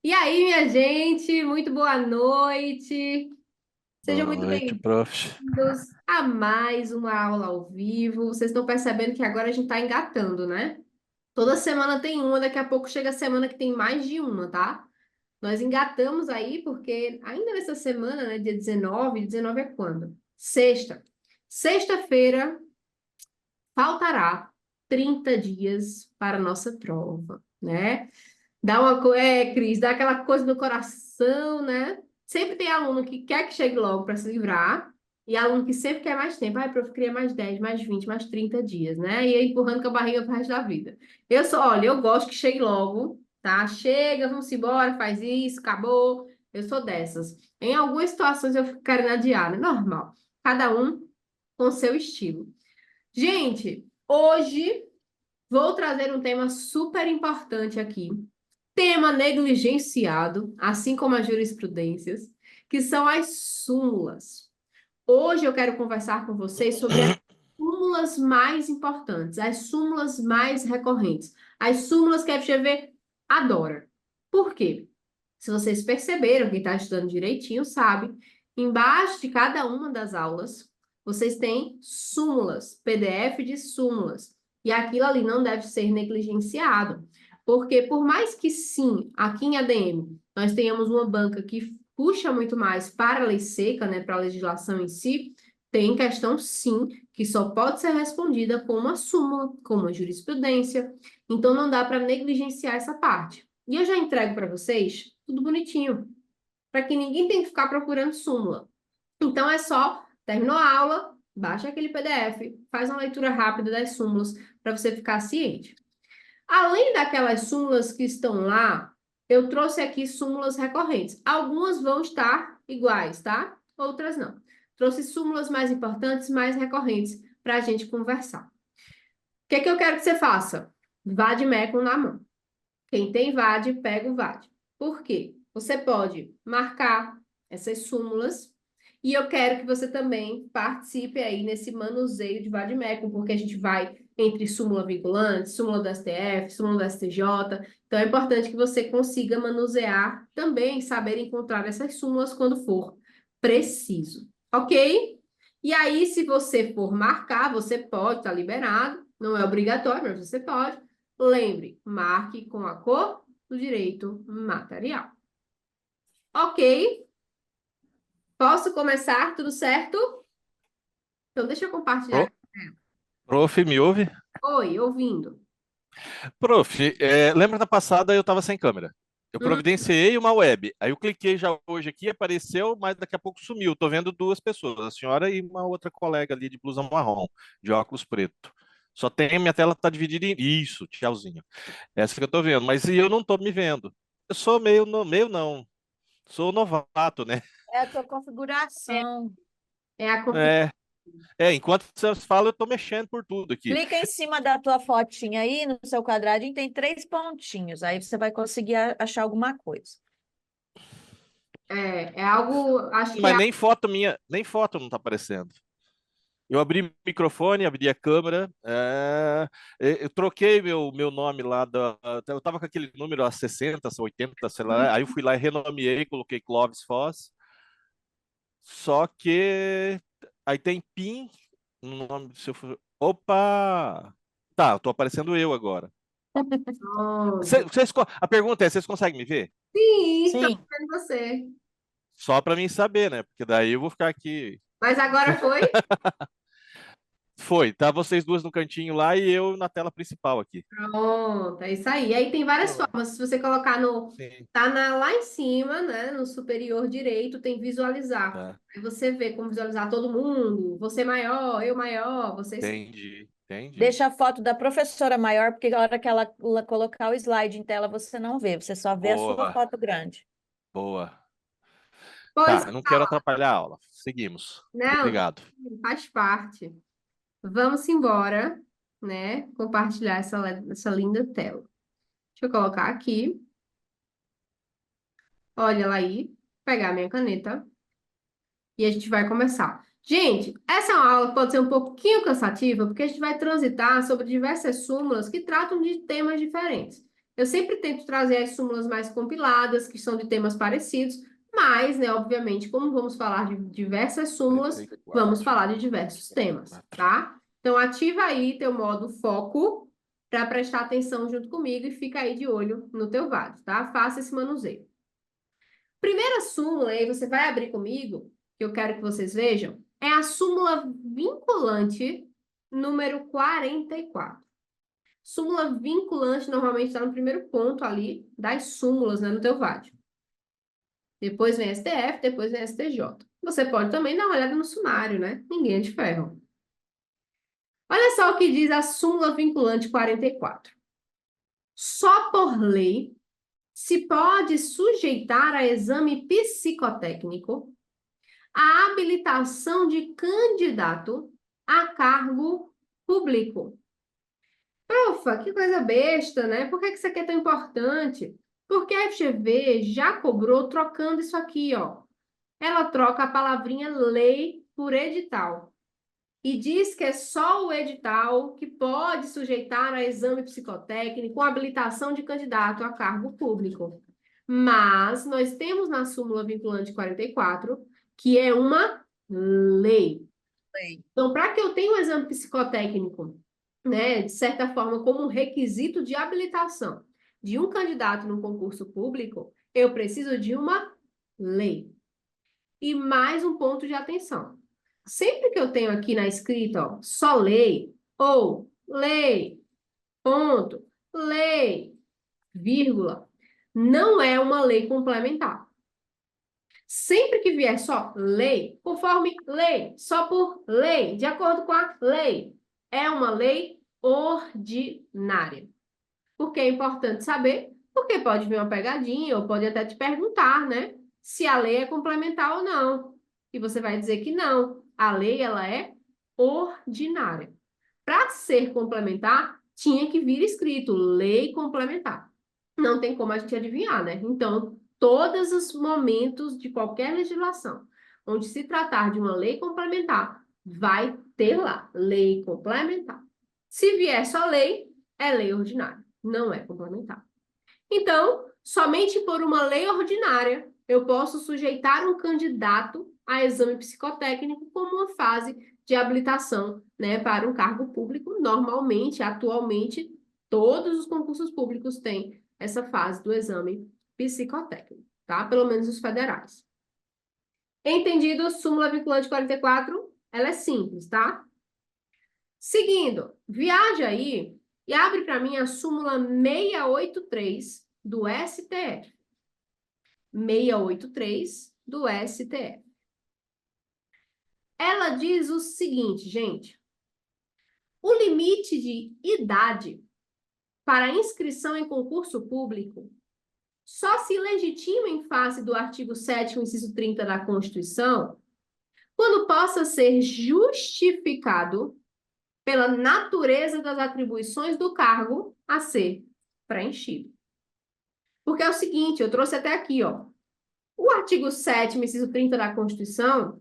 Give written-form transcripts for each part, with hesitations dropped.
E aí, minha gente, muito boa noite. Sejam Boa muito noite, prof. bem-vindos a mais uma aula ao vivo. Vocês estão percebendo que agora a gente está engatando, né? Toda semana tem uma, daqui a pouco chega a semana que tem mais de uma, tá? Nós engatamos aí porque ainda nessa semana, né, dia 19 é quando? Sexta. Sexta-feira faltará 30 dias para a nossa prova, né? Cris, dá aquela coisa no coração, né? Sempre tem aluno que quer que chegue logo para se livrar, e aluno que sempre quer mais tempo. Ai, prof, eu queria mais 10, mais 20, mais 30 dias, né? E aí empurrando com a barriga pro resto da vida. Olha, eu gosto que chegue logo, tá? Chega, vamos embora, faz isso, acabou. Eu sou dessas. Em algumas situações eu fico querendo adiar, né? Normal. Cada um com seu estilo. Gente, hoje vou trazer um tema super importante aqui, tema negligenciado, assim como as jurisprudências, que são as súmulas. Hoje eu quero conversar com vocês sobre as súmulas mais importantes, as súmulas mais recorrentes, as súmulas que a FGV adora. Por quê? Se vocês perceberam, quem está estudando direitinho sabe, embaixo de cada uma das aulas, vocês têm súmulas, PDF de súmulas. E aquilo ali não deve ser negligenciado. Porque por mais que sim, aqui em ADM, nós tenhamos uma banca que puxa muito mais para a lei seca, né, para a legislação em si, tem questão sim que só pode ser respondida com uma súmula, com uma jurisprudência. Então não dá para negligenciar essa parte. E eu já entrego para vocês tudo bonitinho, para que ninguém tenha que ficar procurando súmula. Então é só, terminou a aula, baixa aquele PDF, faz uma leitura rápida das súmulas para você ficar ciente. Além daquelas súmulas que estão lá, eu trouxe aqui súmulas recorrentes. Algumas vão estar iguais, tá? Outras não. Trouxe súmulas mais importantes, mais recorrentes para a gente conversar. O que é que eu quero que você faça? Vade-mecum na mão. Quem tem VAD, pega o VAD. Por quê? Você pode marcar essas súmulas e eu quero que você também participe aí nesse manuseio de vade-mecum, porque a gente vai entre súmula vinculante, súmula do STF, súmula do STJ. Então é importante que você consiga manusear também, saber encontrar essas súmulas quando for preciso, ok? E aí, se você for marcar, você pode, estar liberado, não é obrigatório, mas você pode. Lembre, marque com a cor do direito material. Ok? Posso começar? Tudo certo? Então, deixa eu compartilhar. Pro- Prof, me ouve? Oi, ouvindo. Prof, lembra da passada eu estava sem câmera. Eu Hum, providenciei uma web. Aí eu cliquei já hoje aqui, apareceu, mas daqui a pouco sumiu. Tô vendo duas pessoas, a senhora e uma outra colega ali de blusa marrom, de óculos preto. Só tem, minha tela tá dividida em... Isso, tchauzinho. Essa que eu tô vendo, mas eu não tô me vendo. Eu sou meio, meio não, sou novato, né? É a tua configuração. é a configuração. É, enquanto vocês falam, eu tô mexendo por tudo aqui. Clica em cima da tua fotinha aí, no seu quadradinho, tem três pontinhos. Aí você vai conseguir achar alguma coisa. É algo, acho que é Mas nem foto minha, nem foto não tá aparecendo. Eu abri o microfone, abri a câmera, eu troquei meu nome lá, eu tava com aquele número a 60, 80, sei lá, aí eu fui lá e renomeei, coloquei Clóvis Foz, só que aí tem PIN no nome do seu... Opa! Tá, tô aparecendo eu agora. pronto. A pergunta é, vocês conseguem me ver? Sim, estou Sim. vendo você. Só para mim saber, né? Porque daí eu vou ficar aqui. Mas agora foi? Foi, tá vocês duas no cantinho lá e eu na tela principal aqui. Pronto, é isso aí. Aí tem várias Pronto. formas. Se você colocar no. Sim, Lá em cima, né? No superior direito, tem visualizar. tá. Aí você vê como visualizar todo mundo. Você maior, eu maior, vocês. Entendi, entendi. Deixa a foto da professora maior, porque a hora que ela colocar o slide em tela, você não vê, você só vê a sua Boa, foto grande. boa. Pois Tá, eu não quero atrapalhar a aula. Seguimos. não, Obrigado. faz parte. Vamos embora, né? Compartilhar essa linda tela. Deixa eu colocar aqui. Olha ela aí. Pegar minha caneta. E a gente vai começar. Gente, essa é uma aula que pode ser um pouquinho cansativa, porque a gente vai transitar sobre diversas súmulas que tratam de temas diferentes. Eu sempre tento trazer as súmulas mais compiladas, que são de temas parecidos, mas, né, obviamente, como vamos falar de diversas súmulas, 44. vamos falar de diversos temas, tá? Então, ativa aí teu modo foco para prestar atenção junto comigo e fica aí de olho no teu VAD, tá? Faça esse manuseio. Primeira súmula, aí você vai abrir comigo, que eu quero que vocês vejam, é a súmula vinculante número 44. Súmula vinculante normalmente está no primeiro ponto ali das súmulas, né, no teu VAD. Depois vem STF, depois vem STJ. Você pode também dar uma olhada no sumário, né? Ninguém é de ferro. Olha só o que diz a súmula vinculante 44. Só por lei se pode sujeitar a exame psicotécnico a habilitação de candidato a cargo público. Profa, que coisa besta, né? Por que isso aqui é tão importante? Porque a FGV já cobrou trocando isso aqui, ó. Ela troca a palavrinha lei por edital. E diz que é só o edital que pode sujeitar a exame psicotécnico com habilitação de candidato a cargo público. Mas nós temos na súmula vinculante 44 que é uma lei. Então, para que eu tenha um exame psicotécnico, né, de certa forma, como um requisito de habilitação de um candidato no concurso público, eu preciso de uma lei. E mais um ponto de atenção. Sempre que eu tenho aqui na escrita, ó, só lei, ou lei, ponto, lei, vírgula, não é uma lei complementar. Sempre que vier só lei, conforme lei, só por lei, de acordo com a lei, é uma lei ordinária. Por que é importante saber? Porque pode vir uma pegadinha, ou pode até te perguntar, né? Se a lei é complementar ou não. E você vai dizer que não. A lei, ela é ordinária. Para ser complementar, tinha que vir escrito lei complementar. Não tem como a gente adivinhar, né? Então, todos os momentos de qualquer legislação, onde se tratar de uma lei complementar, vai ter lá, lei complementar. Se vier só lei, é lei ordinária, não é complementar. Então, somente por uma lei ordinária, eu posso sujeitar um candidato a exame psicotécnico como uma fase de habilitação, né, para um cargo público. Normalmente, atualmente, todos os concursos públicos têm essa fase do exame psicotécnico, tá? Pelo menos os federais. Entendido? Súmula vinculante 44, ela é simples, tá? Seguindo, viaja aí e abre para mim a súmula 683 do STF. 683 do STF. Ela diz o seguinte, gente. O limite de idade para inscrição em concurso público só se legitima em face do artigo 7º, inciso 30 da Constituição, quando possa ser justificado pela natureza das atribuições do cargo a ser preenchido. Porque é o seguinte, eu trouxe até aqui, ó. O artigo 7º, inciso 30 da Constituição,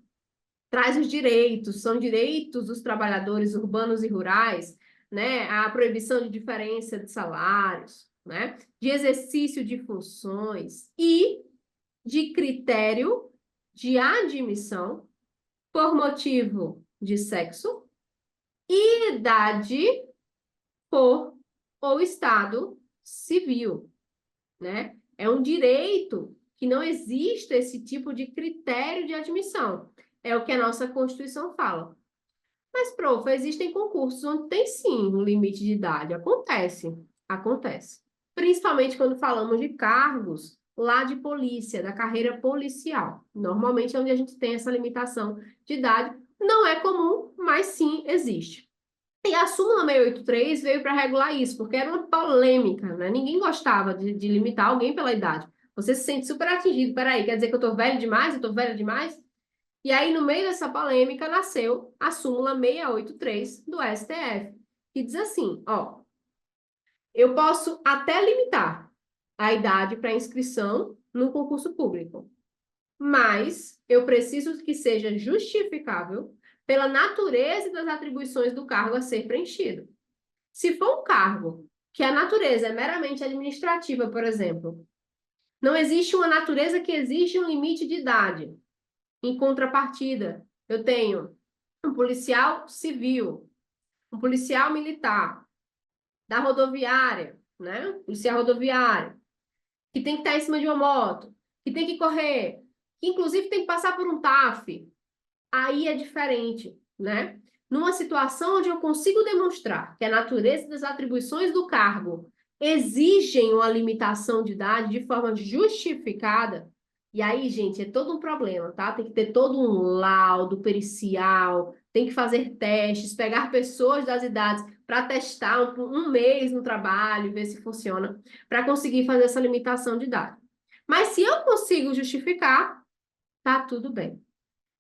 traz os direitos, são direitos dos trabalhadores urbanos e rurais, né? A proibição de diferença de salários, né? De exercício de funções e de critério de admissão por motivo de sexo, idade, cor ou estado civil, né? É um direito que não existe esse tipo de critério de admissão. É o que a nossa Constituição fala. Mas, prof, existem concursos onde tem sim um limite de idade. Acontece, acontece. Principalmente quando falamos de cargos lá de polícia, da carreira policial. Normalmente é onde a gente tem essa limitação de idade. Não é comum, mas sim existe. E a súmula 683 veio para regular isso, porque era uma polêmica, né? Ninguém gostava de limitar alguém pela idade. Você se sente super atingido. Peraí, quer dizer que eu tô velho demais? Eu tô velha demais? E aí, no meio dessa polêmica, nasceu a súmula 683 do STF, que diz assim, ó, eu posso até limitar a idade para inscrição no concurso público, mas eu preciso que seja justificável pela natureza das atribuições do cargo a ser preenchido. Se for um cargo que a natureza é meramente administrativa, por exemplo, não existe uma natureza que exige um limite de idade. Em contrapartida, eu tenho um policial civil, um policial militar, da rodoviária, né? Policial rodoviário, que tem que estar em cima de uma moto, que tem que correr, que inclusive tem que passar por um TAF. Aí é diferente, né? Numa situação onde eu consigo demonstrar que a natureza das atribuições do cargo exigem uma limitação de idade de forma justificada, e aí, gente, é todo um problema, tá? Tem que ter todo um laudo pericial, tem que fazer testes, pegar pessoas das idades para testar um mês no trabalho, ver se funciona, para conseguir fazer essa limitação de idade. Mas se eu consigo justificar, tá tudo bem.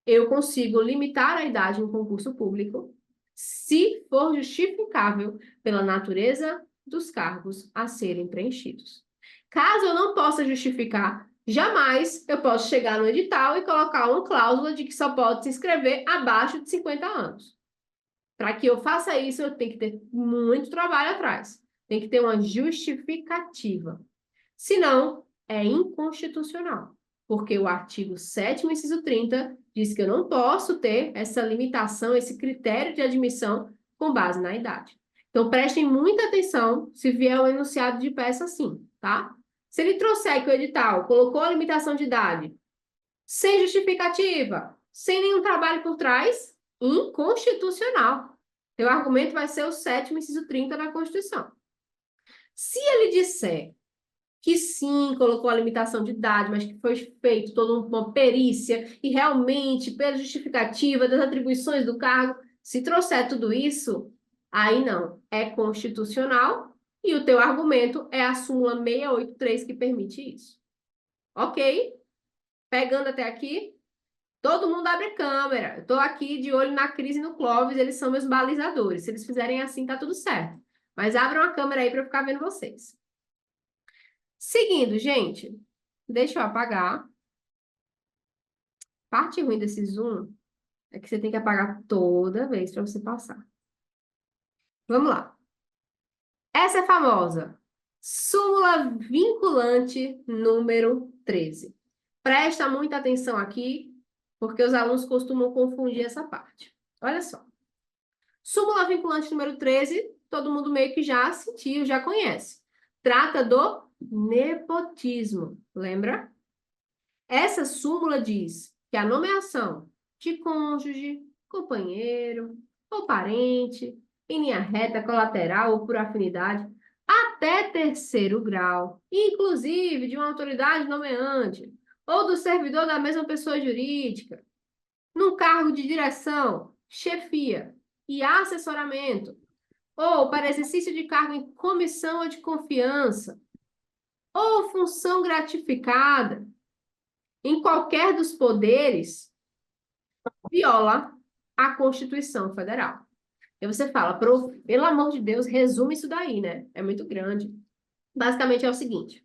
Eu consigo limitar a idade em concurso público se for justificável pela natureza dos cargos a serem preenchidos. Caso eu não possa justificar, jamais eu posso chegar no edital e colocar uma cláusula de que só pode se inscrever abaixo de 50 anos. Para que eu faça isso, eu tenho que ter muito trabalho atrás. Tem que ter uma justificativa. Senão, é inconstitucional, porque o artigo 7º, inciso 30, diz que eu não posso ter essa limitação, esse critério de admissão com base na idade. Então, prestem muita atenção se vier o enunciado de peça assim, tá? Se ele trouxer que o edital colocou a limitação de idade sem justificativa, sem nenhum trabalho por trás, inconstitucional. Teu argumento vai ser o 7º, inciso 30 da Constituição. Se ele disser que sim, colocou a limitação de idade, mas que foi feito toda uma perícia e realmente, pela justificativa das atribuições do cargo, se trouxer tudo isso, aí não, é constitucional e o teu argumento é a súmula 683 que permite isso. Ok? Pegando até aqui, todo mundo abre a câmera. Eu estou aqui de olho na Cris e no Clóvis, eles são meus balizadores. Se eles fizerem assim, tá tudo certo. Mas abram a câmera aí para eu ficar vendo vocês. Seguindo, gente, deixa eu apagar. Parte ruim desse Zoom é que você tem que apagar toda vez para você passar. Vamos lá. Essa é famosa. Súmula vinculante número 13. Presta muita atenção aqui, porque os alunos costumam confundir essa parte. Olha só. Súmula vinculante número 13, todo mundo meio que já sentiu, já conhece. Trata do nepotismo, lembra? Essa súmula diz que a nomeação de cônjuge, companheiro ou parente, em linha reta, colateral ou por afinidade, até terceiro grau, inclusive de uma autoridade nomeante, ou do servidor da mesma pessoa jurídica, num cargo de direção, chefia e assessoramento, ou para exercício de cargo em comissão ou de confiança, ou função gratificada, em qualquer dos poderes, viola a Constituição Federal. E você fala, pelo amor de Deus, resume isso daí, né? É muito grande. Basicamente é o seguinte: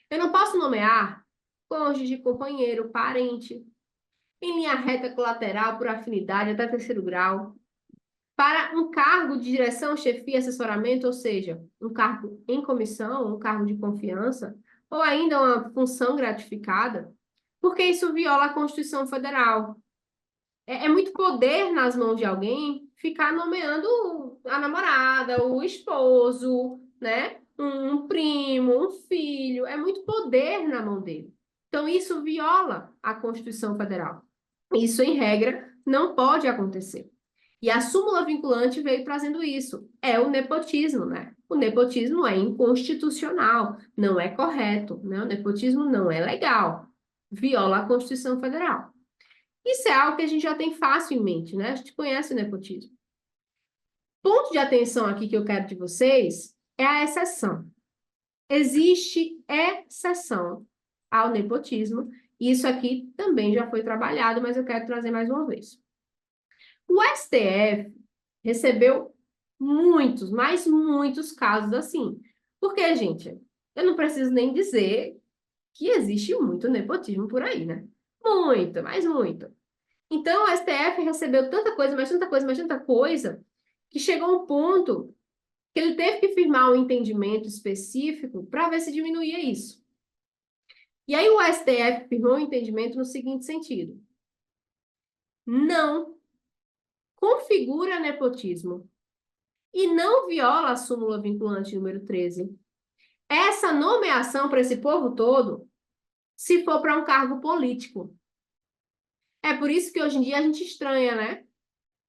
eu não posso nomear cônjuge, companheiro, parente, em linha reta colateral, por afinidade, até terceiro grau, para um cargo de direção, chefia, assessoramento, ou seja, um cargo em comissão, um cargo de confiança, ou ainda uma função gratificada, porque isso viola a Constituição Federal. É muito poder nas mãos de alguém ficar nomeando a namorada, o esposo, né? Um primo, um filho. É muito poder na mão dele. Então, isso viola a Constituição Federal. Isso, em regra, não pode acontecer. E a súmula vinculante veio trazendo isso. É o nepotismo, né? O nepotismo é inconstitucional, não é correto, né? O nepotismo não é legal. Viola a Constituição Federal. Isso é algo que a gente já tem fácil em mente, né? A gente conhece o nepotismo. Ponto de atenção aqui que eu quero de vocês é a exceção. Existe exceção ao nepotismo, e isso aqui também já foi trabalhado, mas eu quero trazer mais uma vez. O STF recebeu muitos, mas muitos casos assim. Porque, gente, eu não preciso nem dizer que existe muito nepotismo por aí, né? Muito, mas muito. Então, o STF recebeu tanta coisa, mais tanta coisa, mais tanta coisa, que chegou um ponto que ele teve que firmar um entendimento específico para ver se diminuía isso. E aí o STF firmou um entendimento no seguinte sentido: não configura nepotismo e não viola a súmula vinculante número 13. Essa nomeação para esse povo todo, se for para um cargo político. É por isso que hoje em dia a gente estranha, né?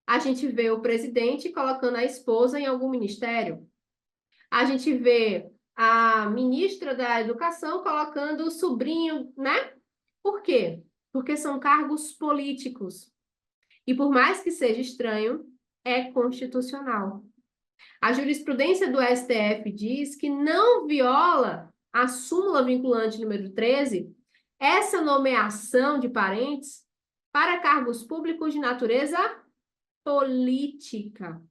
A gente vê o presidente colocando a esposa em algum ministério. A gente vê a ministra da Educação colocando o sobrinho, né? Por quê? Porque são cargos políticos. E por mais que seja estranho, é constitucional. A jurisprudência do STF diz que não viola a súmula vinculante número 13 essa nomeação de parentes para cargos públicos de natureza política.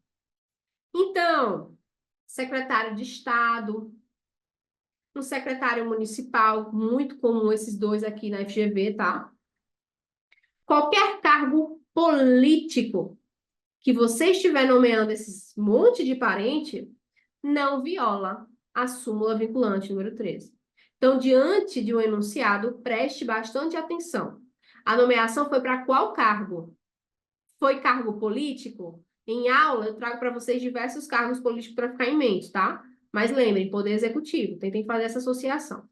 Então, secretário de Estado, um secretário municipal, muito comum esses dois aqui na FGV, tá? Qualquer cargo político que você estiver nomeando esses monte de parente, não viola a súmula vinculante número 13. Então, diante de um enunciado, preste bastante atenção. A nomeação foi para qual cargo? Foi cargo político? Em aula, eu trago para vocês diversos cargos políticos para ficar em mente, tá? Mas lembrem, poder executivo, tentem fazer essa associação.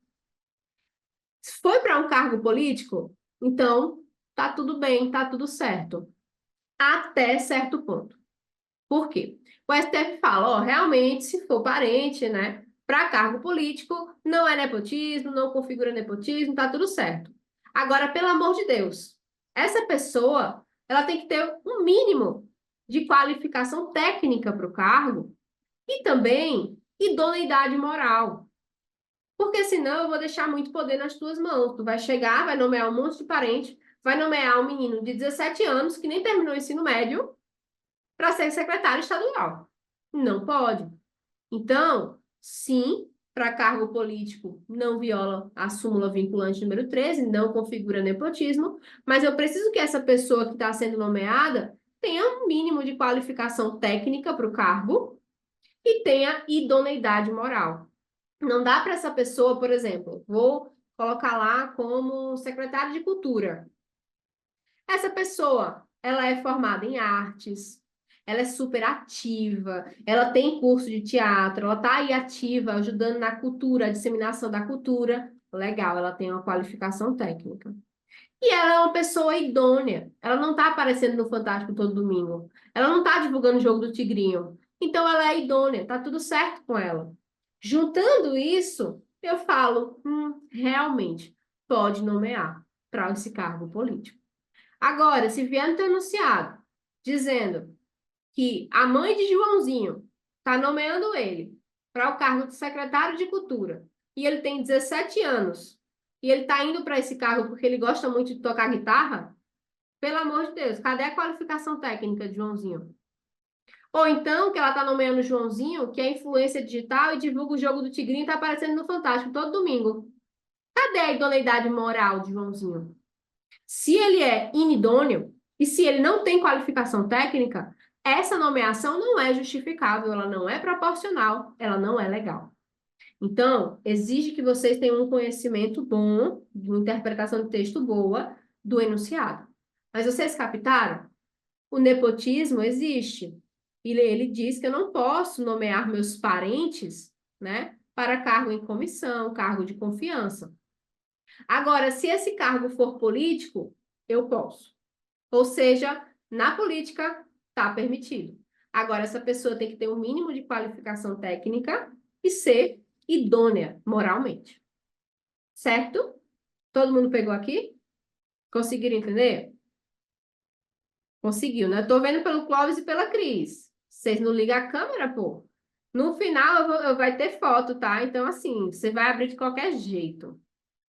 Se foi para um cargo político, então tá tudo bem, tá tudo certo. Até certo ponto. Por quê? O STF fala, ó, realmente, se for parente, né, para cargo político, não é nepotismo, não configura nepotismo, tá tudo certo. Agora, pelo amor de Deus, essa pessoa, ela tem que ter um mínimo de qualificação técnica para o cargo e também idoneidade moral. Porque senão eu vou deixar muito poder nas tuas mãos. Tu vai chegar, vai nomear um monte de parente, vai nomear um menino de 17 anos que nem terminou o ensino médio para ser secretário estadual. Não pode. Então, sim, para cargo político não viola a súmula vinculante número 13, não configura nepotismo, mas eu preciso que essa pessoa que está sendo nomeada tenha um mínimo de qualificação técnica para o cargo e tenha idoneidade moral. Não dá para essa pessoa, por exemplo, vou colocar lá como secretário de cultura. Essa pessoa, ela é formada em artes, ela é super ativa, ela tem curso de teatro, ela está aí ativa, ajudando na cultura, a disseminação da cultura. Legal, ela tem uma qualificação técnica. E ela é uma pessoa idônea. Ela não está aparecendo no Fantástico todo domingo. Ela não está divulgando o jogo do Tigrinho. Então, ela é idônea, tá tudo certo com ela. Juntando isso, eu falo, realmente, pode nomear para esse cargo político. Agora, se vier no teu enunciado dizendo que a mãe de Joãozinho está nomeando ele para o cargo de secretário de Cultura e ele tem 17 anos e ele está indo para esse cargo porque ele gosta muito de tocar guitarra, pelo amor de Deus, cadê a qualificação técnica de Joãozinho? Ou então que ela está nomeando o Joãozinho, que é influência digital e divulga o jogo do Tigrinho e está aparecendo no Fantástico todo domingo. Cadê a idoneidade moral de Joãozinho? Se ele é inidôneo e se ele não tem qualificação técnica, essa nomeação não é justificável, ela não é proporcional, ela não é legal. Então, exige que vocês tenham um conhecimento bom, de uma interpretação de texto boa do enunciado. Mas vocês captaram? O nepotismo existe. E ele diz que eu não posso nomear meus parentes, né, para cargo em comissão, cargo de confiança. Agora, se esse cargo for político, eu posso. Ou seja, na política, está permitido. Agora, essa pessoa tem que ter um mínimo de qualificação técnica e ser idônea moralmente. Certo? Todo mundo pegou aqui? Conseguiram entender? Conseguiu, né? Estou vendo pelo Clóvis e pela Cris. Vocês não ligam a câmera, pô? No final, eu vai ter foto, tá? Então, assim, você vai abrir de qualquer jeito.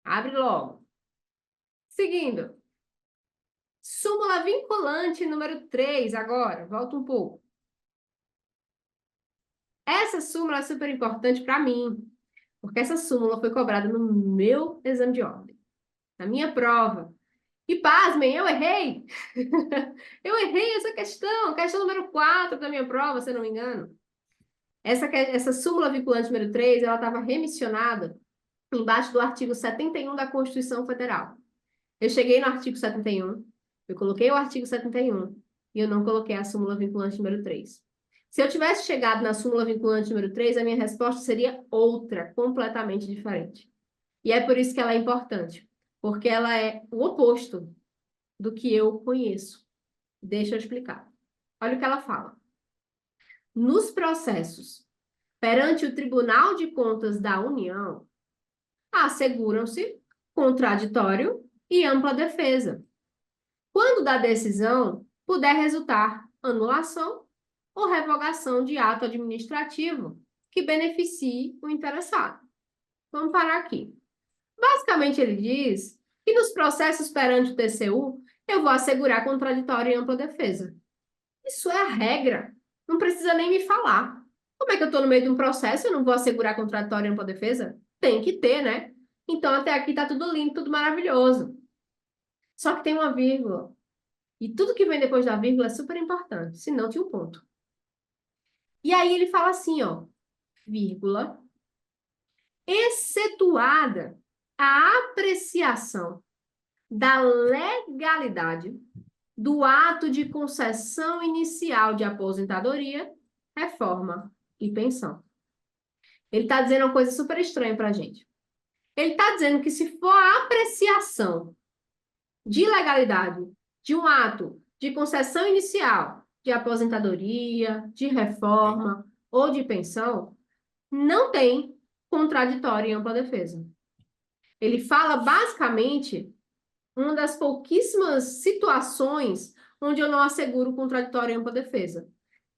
Abre logo. Seguindo. Súmula vinculante número 3, agora. Volta um pouco. Essa súmula é super importante para mim, porque essa súmula foi cobrada no meu exame de ordem, na minha prova. E pasmem, eu errei. Eu errei essa questão número 4 da minha prova, se eu não me engano. Essa súmula vinculante número 3, ela estava remissionada embaixo do artigo 71 da Constituição Federal. Eu cheguei no artigo 71, eu coloquei o artigo 71 e eu não coloquei a súmula vinculante número 3. Se eu tivesse chegado na súmula vinculante número 3, a minha resposta seria outra, completamente diferente. E é por isso que ela é importante, porque ela é o oposto do que eu conheço. Deixa eu explicar. Olha o que ela fala. Nos processos perante o Tribunal de Contas da União, asseguram-se contraditório e ampla defesa, quando da decisão puder resultar anulação ou revogação de ato administrativo que beneficie o interessado. Vamos parar aqui. Basicamente, ele diz que nos processos perante o TCU, eu vou assegurar contraditório e ampla defesa. Isso é a regra. Não precisa nem me falar. Como é que eu estou no meio de um processo e eu não vou assegurar contraditório e ampla defesa? Tem que ter, né? Então, até aqui está tudo lindo, tudo maravilhoso. Só que tem uma vírgula. E tudo que vem depois da vírgula é super importante, senão tinha um ponto. E aí ele fala assim, ó, vírgula, excetuada a apreciação da legalidade do ato de concessão inicial de aposentadoria, reforma e pensão. Ele está dizendo uma coisa super estranha para a gente. Ele está dizendo que se for a apreciação de legalidade de um ato de concessão inicial de aposentadoria, de reforma ou de pensão, não tem contraditório em ampla defesa. Ele fala basicamente uma das pouquíssimas situações onde eu não asseguro contraditório em ampla defesa.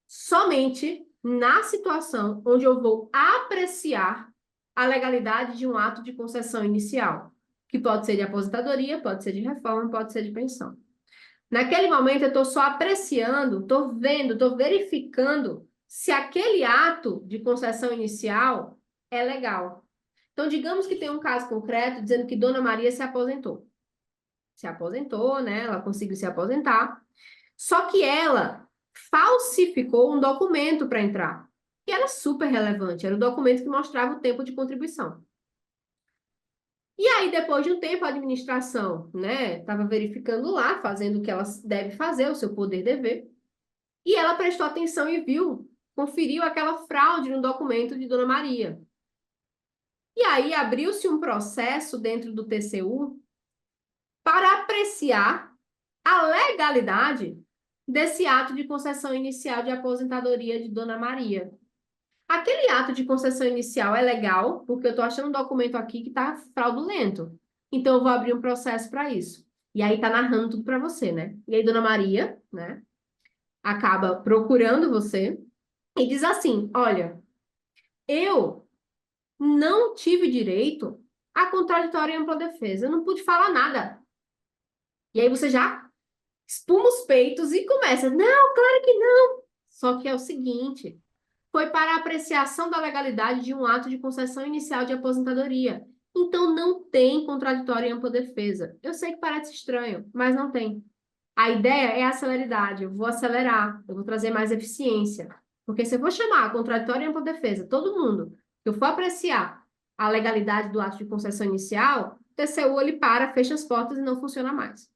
Somente na situação onde eu vou apreciar a legalidade de um ato de concessão inicial, que pode ser de aposentadoria, pode ser de reforma, pode ser de pensão. Naquele momento, eu estou só apreciando, estou vendo, estou verificando se aquele ato de concessão inicial é legal. Então, digamos que tem um caso concreto dizendo que Dona Maria se aposentou. Se aposentou, né? Ela conseguiu se aposentar. Só que ela falsificou um documento para entrar. E era super relevante. Era o documento que mostrava o tempo de contribuição. E aí, depois de um tempo, a administração, né, estava verificando lá, fazendo o que ela deve fazer, o seu poder dever, e ela prestou atenção e viu, conferiu aquela fraude no documento de Dona Maria. E aí, abriu-se um processo dentro do TCU para apreciar a legalidade desse ato de concessão inicial de aposentadoria de Dona Maria. Aquele ato de concessão inicial é legal, porque eu estou achando um documento aqui que está fraudulento. Então, eu vou abrir um processo para isso. E aí está narrando tudo para você, né? E aí, Dona Maria, né, acaba procurando você e diz assim, olha, eu não tive direito a contraditório e ampla defesa. Eu não pude falar nada. E aí você já espuma os peitos e começa, não, claro que não. Só que é o seguinte, foi para a apreciação da legalidade de um ato de concessão inicial de aposentadoria. Então, não tem contraditório e ampla defesa. Eu sei que parece estranho, mas não tem. A ideia é a celeridade. Eu vou acelerar, eu vou trazer mais eficiência. Porque se eu vou chamar contraditório e ampla defesa, todo mundo, que eu for apreciar a legalidade do ato de concessão inicial, o TCU ele para, fecha as portas e não funciona mais.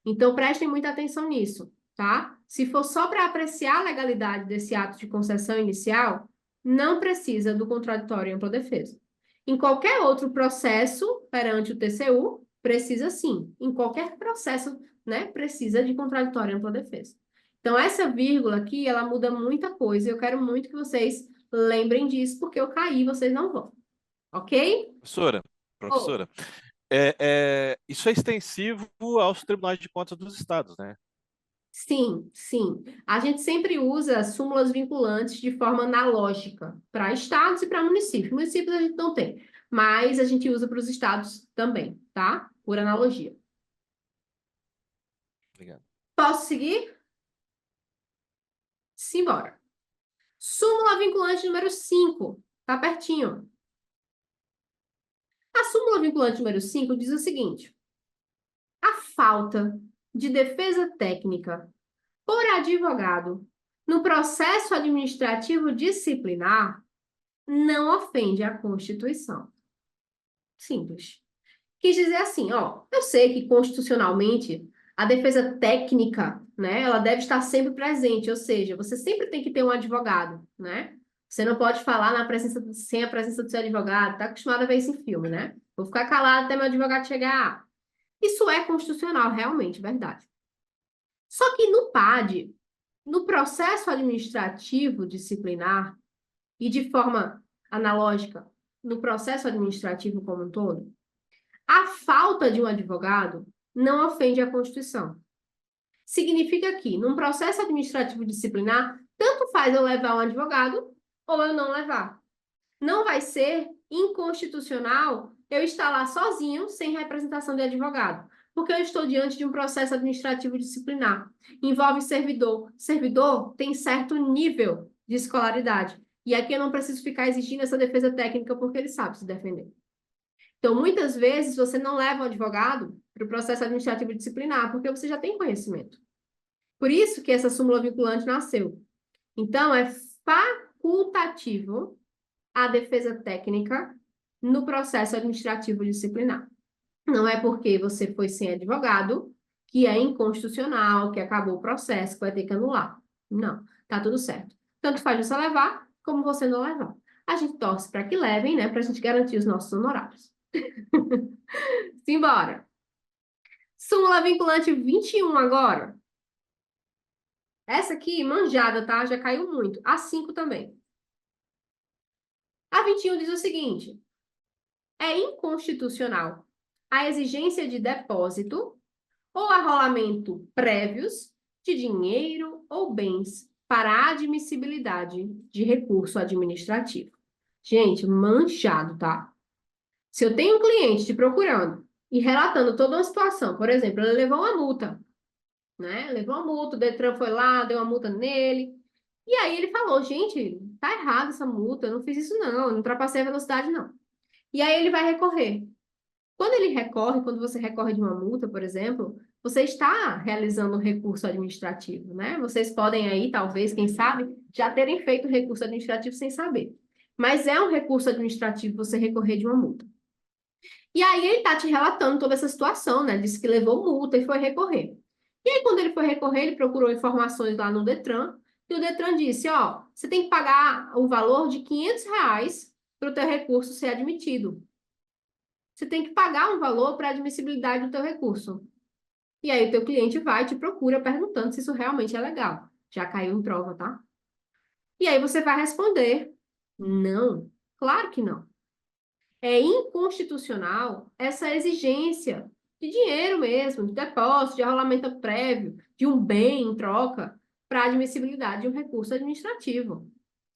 Então, prestem muita atenção nisso, tá? Se for só para apreciar a legalidade desse ato de concessão inicial, não precisa do contraditório e ampla defesa. Em qualquer outro processo perante o TCU, precisa sim. Em qualquer processo, né, precisa de contraditório e ampla defesa. Então, essa vírgula aqui, ela muda muita coisa. Eu quero muito que vocês lembrem disso, porque eu caí, vocês não vão. Ok? Professora, isso é extensivo aos tribunais de contas dos estados, né? Sim, sim. A gente sempre usa súmulas vinculantes de forma analógica para estados e para municípios. Municípios a gente não tem, mas a gente usa para os estados também, tá? Por analogia. Obrigado. Posso seguir? Simbora. Súmula vinculante número 5. Tá pertinho. A súmula vinculante número 5 diz o seguinte: a falta de defesa técnica por advogado no processo administrativo disciplinar, não ofende a Constituição. Simples. Quis dizer assim, ó, eu sei que constitucionalmente a defesa técnica, né, ela deve estar sempre presente, ou seja, você sempre tem que ter um advogado, né? Você não pode falar sem a presença do seu advogado, tá acostumado a ver isso em filme, né? Vou ficar calado até meu advogado chegar. Isso é constitucional, realmente, verdade. Só que no PAD, no processo administrativo disciplinar, e de forma analógica, no processo administrativo como um todo, a falta de um advogado não ofende a Constituição. Significa que, num processo administrativo disciplinar, tanto faz eu levar um advogado ou eu não levar. Não vai ser inconstitucional eu estar lá sozinho, sem representação de advogado, porque eu estou diante de um processo administrativo disciplinar. Envolve servidor. Servidor tem certo nível de escolaridade. E aqui eu não preciso ficar exigindo essa defesa técnica, porque ele sabe se defender. Então, muitas vezes, você não leva um advogado para o processo administrativo disciplinar, porque você já tem conhecimento. Por isso que essa súmula vinculante nasceu. Então, é facultativo a defesa técnica no processo administrativo disciplinar. Não é porque você foi sem advogado que é inconstitucional, que acabou o processo, que vai ter que anular. Não, tá tudo certo. Tanto faz você levar, como você não levar. A gente torce para que levem, né, para a gente garantir os nossos honorários. Simbora. Súmula vinculante 21 agora. Essa aqui, manjada, tá? Já caiu muito. A 5 também. A 21 diz o seguinte: é inconstitucional a exigência de depósito ou arrolamento prévios de dinheiro ou bens para a admissibilidade de recurso administrativo. Gente, manchado, tá? Se eu tenho um cliente te procurando e relatando toda uma situação, por exemplo, ele levou uma multa, né? Levou uma multa, o Detran foi lá, deu uma multa nele. E aí ele falou, gente, tá errado essa multa, eu não fiz isso não, eu não ultrapassei a velocidade não. E aí ele vai recorrer. Quando ele recorre, quando você recorre de uma multa, por exemplo, você está realizando um recurso administrativo, né? Vocês podem aí, talvez, quem sabe, já terem feito recurso administrativo sem saber. Mas é um recurso administrativo você recorrer de uma multa. E aí ele está te relatando toda essa situação, né? Disse que levou multa e foi recorrer. E aí, quando ele foi recorrer, ele procurou informações lá no Detran, e o Detran disse, ó, você tem que pagar o valor de R$ 500 para o teu recurso ser admitido. Você tem que pagar um valor para a admissibilidade do teu recurso. E aí o teu cliente vai e te procura perguntando se isso realmente é legal. Já caiu em prova, tá? E aí você vai responder, não, claro que não. É inconstitucional essa exigência de dinheiro mesmo, de depósito, de arrolamento prévio, de um bem em troca para a admissibilidade de um recurso administrativo.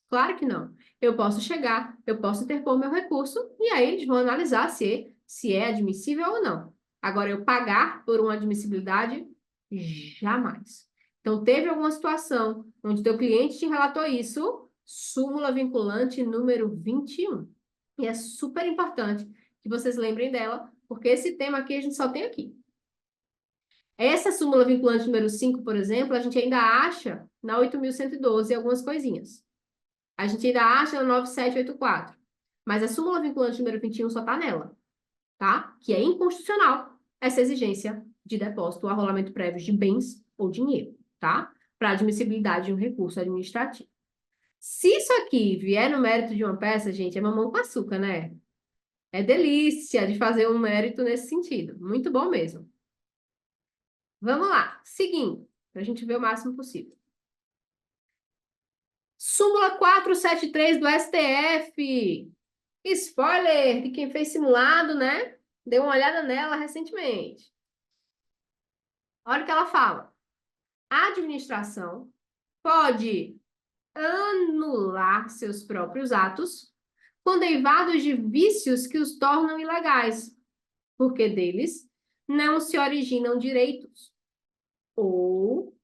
Claro que não. Eu posso chegar, eu posso interpor meu recurso e aí eles vão analisar se é admissível ou não. Agora, eu pagar por uma admissibilidade, jamais. Então, teve alguma situação onde teu cliente te relatou isso, súmula vinculante número 21. E é super importante que vocês lembrem dela, porque esse tema aqui a gente só tem aqui. Essa súmula vinculante número 5, por exemplo, a gente ainda acha na 8.112 algumas coisinhas. A gente ainda acha na 9784. Mas a súmula vinculante número 21 só está nela, tá? Que é inconstitucional essa exigência de depósito ou arrolamento prévio de bens ou dinheiro, tá? Para admissibilidade de um recurso administrativo. Se isso aqui vier no mérito de uma peça, gente, é mamão com açúcar, né? É delícia de fazer um mérito nesse sentido. Muito bom mesmo. Vamos lá. Seguindo, para a gente ver o máximo possível. Súmula 473 do STF. Spoiler de quem fez simulado, né? Deu uma olhada nela recentemente. Olha o que ela fala. A administração pode anular seus próprios atos quando derivados de vícios que os tornam ilegais, porque deles não se originam direitos, ou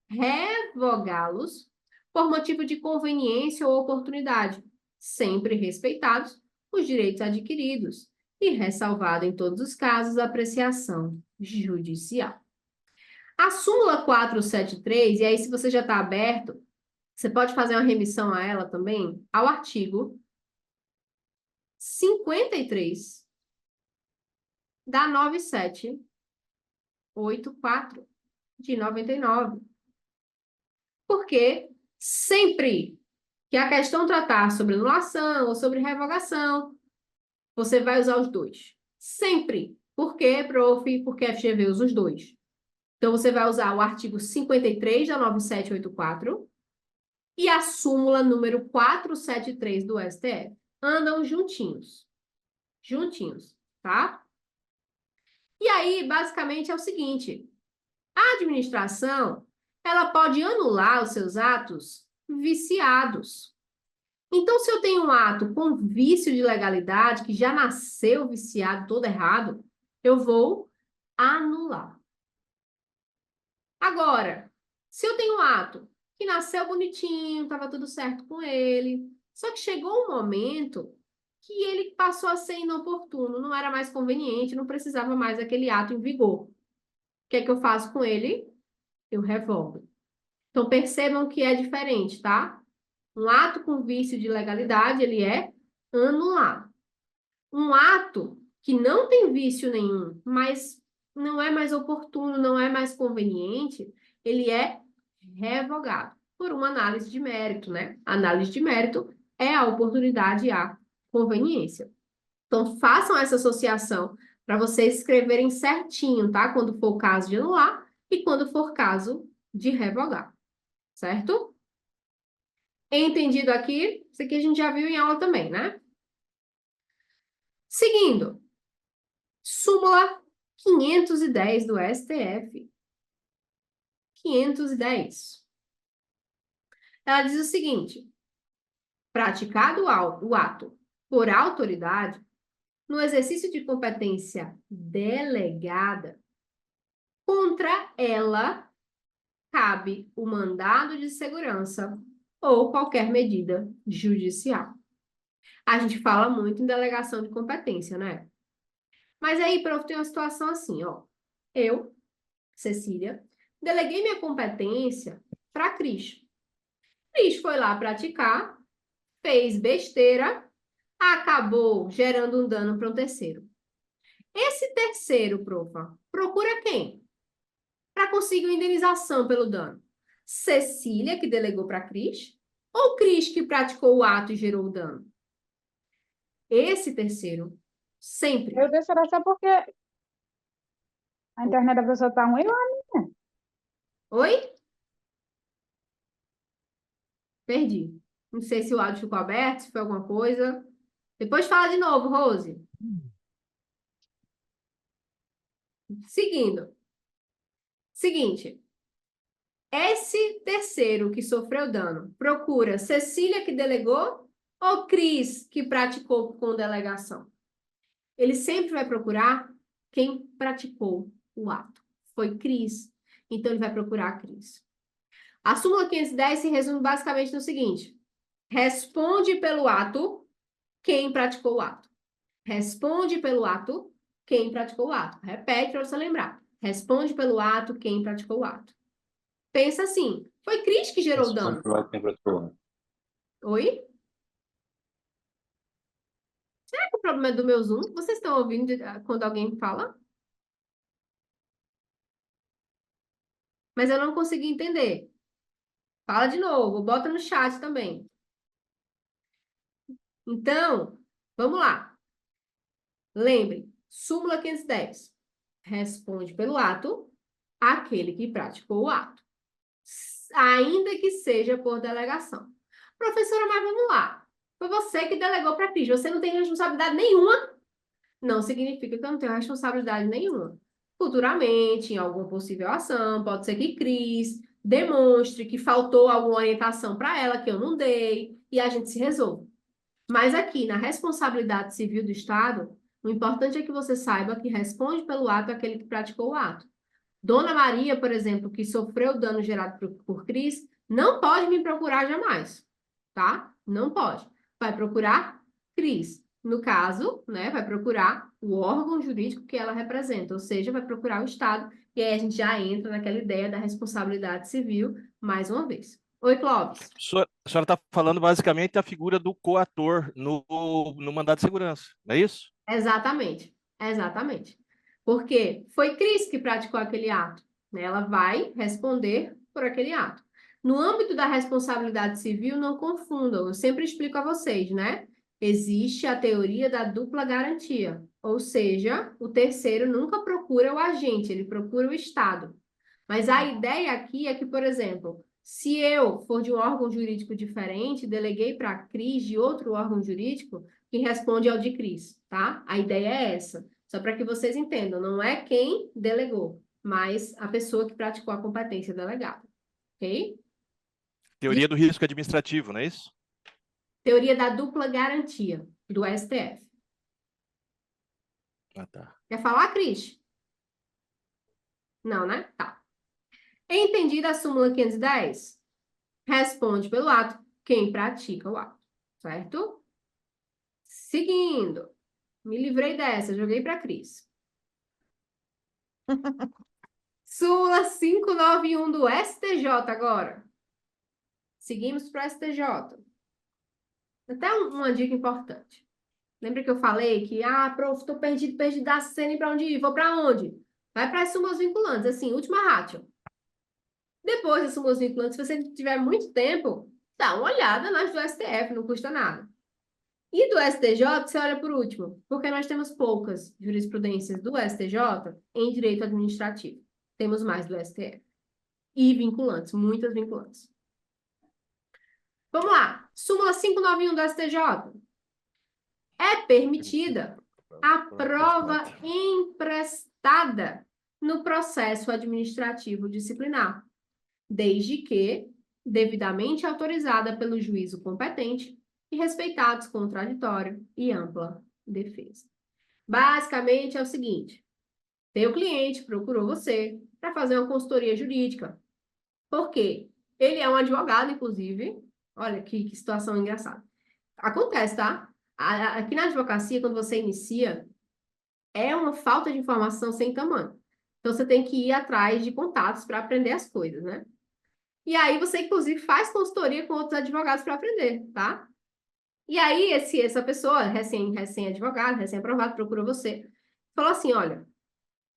revogá-los por motivo de conveniência ou oportunidade, sempre respeitados os direitos adquiridos e ressalvado em todos os casos a apreciação judicial. A súmula 473, e aí se você já está aberto, Você pode fazer uma remissão a ela também ao artigo 53 da 9784 de 99. Porque sempre que a questão tratar sobre anulação ou sobre revogação, você vai usar os dois. Sempre. Por quê, prof? Porque a FGV usa os dois. Então, você vai usar o artigo 53 da 9784 e a súmula número 473 do STF. Andam juntinhos. Juntinhos, tá? E aí, basicamente, é o seguinte. A administração, ela pode anular os seus atos viciados. Então, se eu tenho um ato com vício de legalidade, que já nasceu viciado, todo errado, eu vou anular. Agora, se eu tenho um ato que nasceu bonitinho, estava tudo certo com ele, só que chegou um momento que ele passou a ser inoportuno, não era mais conveniente, não precisava mais daquele ato em vigor. O que é que eu faço com ele? Eu revogo. Então, percebam que é diferente, tá? Um ato com vício de legalidade, ele é anular. Um ato que não tem vício nenhum, mas não é mais oportuno, não é mais conveniente, ele é revogado por uma análise de mérito, né? A análise de mérito é a oportunidade e a conveniência. Então, façam essa associação para vocês escreverem certinho, tá? Quando for o caso de anular e quando for caso de revogar, certo? Entendido aqui? Isso aqui a gente já viu em aula também, né? Seguindo, súmula 510 do STF. 510. Ela diz o seguinte: praticado o ato por autoridade, no exercício de competência delegada, contra ela cabe o mandado de segurança ou qualquer medida judicial. A gente fala muito em delegação de competência, né? Mas aí, prof, tem uma situação assim, ó. Eu, Cecília, deleguei minha competência para Cris. Cris foi lá praticar, fez besteira, acabou gerando um dano para um terceiro. Esse terceiro, profa, procura quem? Para conseguir uma indenização pelo dano. Cecília, que delegou para Cris, ou Cris, que praticou o ato e gerou o dano? Esse terceiro, sempre. Eu deixo era só porque a internet da pessoa tá ruim. Oi? Perdi. Não sei se o áudio ficou aberto, se foi alguma coisa. Depois fala de novo, Rose. Seguindo. Seguinte. Esse terceiro que sofreu dano procura Cecília, que delegou, ou Cris, que praticou com delegação? Ele sempre vai procurar quem praticou o ato. Foi Cris. Então, ele vai procurar a Cris. A súmula 510 se resume basicamente no seguinte: responde pelo ato quem praticou o ato. Responde pelo ato quem praticou o ato. Repete para você lembrar. Responde pelo ato quem praticou o ato. Pensa assim, foi Cris que gerou o dano. Oi? Será que o problema é do meu Zoom? Vocês estão ouvindo quando alguém fala? Mas eu não consegui entender. Fala de novo, bota no chat também. Então, vamos lá. Lembre, súmula 510. Responde pelo ato aquele que praticou o ato, ainda que seja por delegação. Professora, mas vamos lá. Foi você que delegou para a Cris. Você não tem responsabilidade nenhuma? Não significa que eu não tenho responsabilidade nenhuma. Futuramente, em alguma possível ação, pode ser que Cris demonstre que faltou alguma orientação para ela que eu não dei e a gente se resolve. Mas aqui, na responsabilidade civil do Estado, o importante é que você saiba que responde pelo ato aquele que praticou o ato. Dona Maria, por exemplo, que sofreu dano gerado por Cris, não pode me procurar jamais, tá? Não pode. Vai procurar Cris. No caso, né, vai procurar o órgão jurídico que ela representa, ou seja, vai procurar o Estado, e aí a gente já entra naquela ideia da responsabilidade civil mais uma vez, Oi, Clóvis. A senhora está falando basicamente da figura do coator no mandado de segurança, não é isso? Exatamente, exatamente. Porque foi Cris que praticou aquele ato, né? Ela vai responder por aquele ato. No âmbito da responsabilidade civil, não confundam, eu sempre explico a vocês, né? Existe a teoria da dupla garantia, ou seja, o terceiro nunca procura o agente, ele procura o Estado. Mas a ideia aqui é que, por exemplo, se eu for de um órgão jurídico diferente, deleguei para a Cris de outro órgão jurídico, quem responde é o de Cris, tá? A ideia é essa. Só para que vocês entendam, não é quem delegou, mas a pessoa que praticou a competência delegada, ok? Teoria do risco administrativo, não é isso? Teoria da dupla garantia, do STF. Ah, tá. Quer falar, Cris? Não, né? Tá. Entendida a súmula 510? Responde pelo ato quem pratica o ato, certo? Seguindo. Me livrei dessa, joguei para Cris. Súmula 591 do STJ agora. Seguimos para o STJ. Até uma dica importante. Lembra que eu falei que, prof, estou perdido, perdidaço, sem nem para onde ir. Vou para onde? Vai para as súmulas vinculantes, assim, última ratio. Depois das súmulas vinculantes, se você tiver muito tempo, dá uma olhada nas do STF, não custa nada. E do STJ, você olha por último, porque nós temos poucas jurisprudências do STJ em direito administrativo. Temos mais do STF. E vinculantes, muitas vinculantes. Vamos lá. Súmula 591 do STJ. É permitida a prova emprestada no processo administrativo disciplinar, desde que devidamente autorizada pelo juízo competente e respeitados contraditório e ampla defesa. Basicamente é o seguinte: teu cliente procurou você para fazer uma consultoria jurídica. Por quê? Ele é um advogado, inclusive. Olha que situação engraçada. Acontece, tá? Aqui na advocacia, quando você inicia, é uma falta de informação sem tamanho. Então, você tem que ir atrás de contatos para aprender as coisas, né? E aí, você, inclusive, faz consultoria com outros advogados para aprender, tá? E aí, essa pessoa, recém-advogado, recém-aprovado, procurou você, falou assim, olha,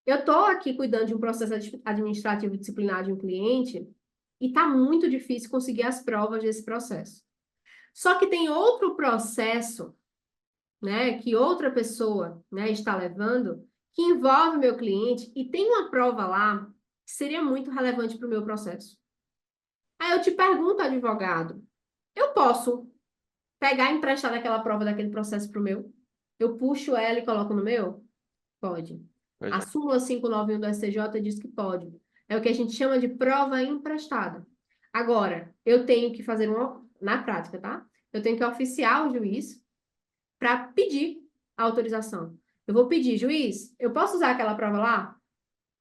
eu estou aqui cuidando de um processo administrativo disciplinar de um cliente e está muito difícil conseguir as provas desse processo. Só que tem outro processo, né, que outra pessoa, né, está levando, que envolve meu cliente e tem uma prova lá que seria muito relevante para o meu processo. Aí eu te pergunto, advogado, eu posso pegar e emprestar aquela prova daquele processo para o meu? Eu puxo ela e coloco no meu? Pode. Pois A é. súmula 591 do STJ diz que pode. É o que a gente chama de prova emprestada. Agora, eu tenho que fazer na prática, tá? Eu tenho que oficiar o juiz para pedir a autorização. Eu vou pedir, juiz, eu posso usar aquela prova lá?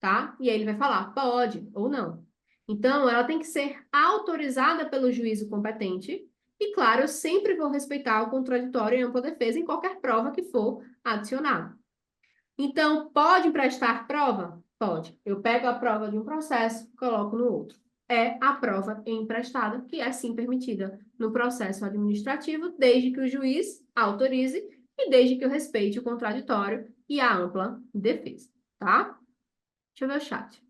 Tá? E aí ele vai falar, pode ou não. Então, ela tem que ser autorizada pelo juízo competente. E, claro, eu sempre vou respeitar o contraditório e ampla defesa em qualquer prova que for adicionada. Então, pode emprestar prova? Pode. Eu pego a prova de um processo, coloco no outro. É a prova emprestada, que é sim permitida no processo administrativo, desde que o juiz autorize e desde que eu respeite o contraditório e a ampla defesa, tá? Deixa eu ver o chat.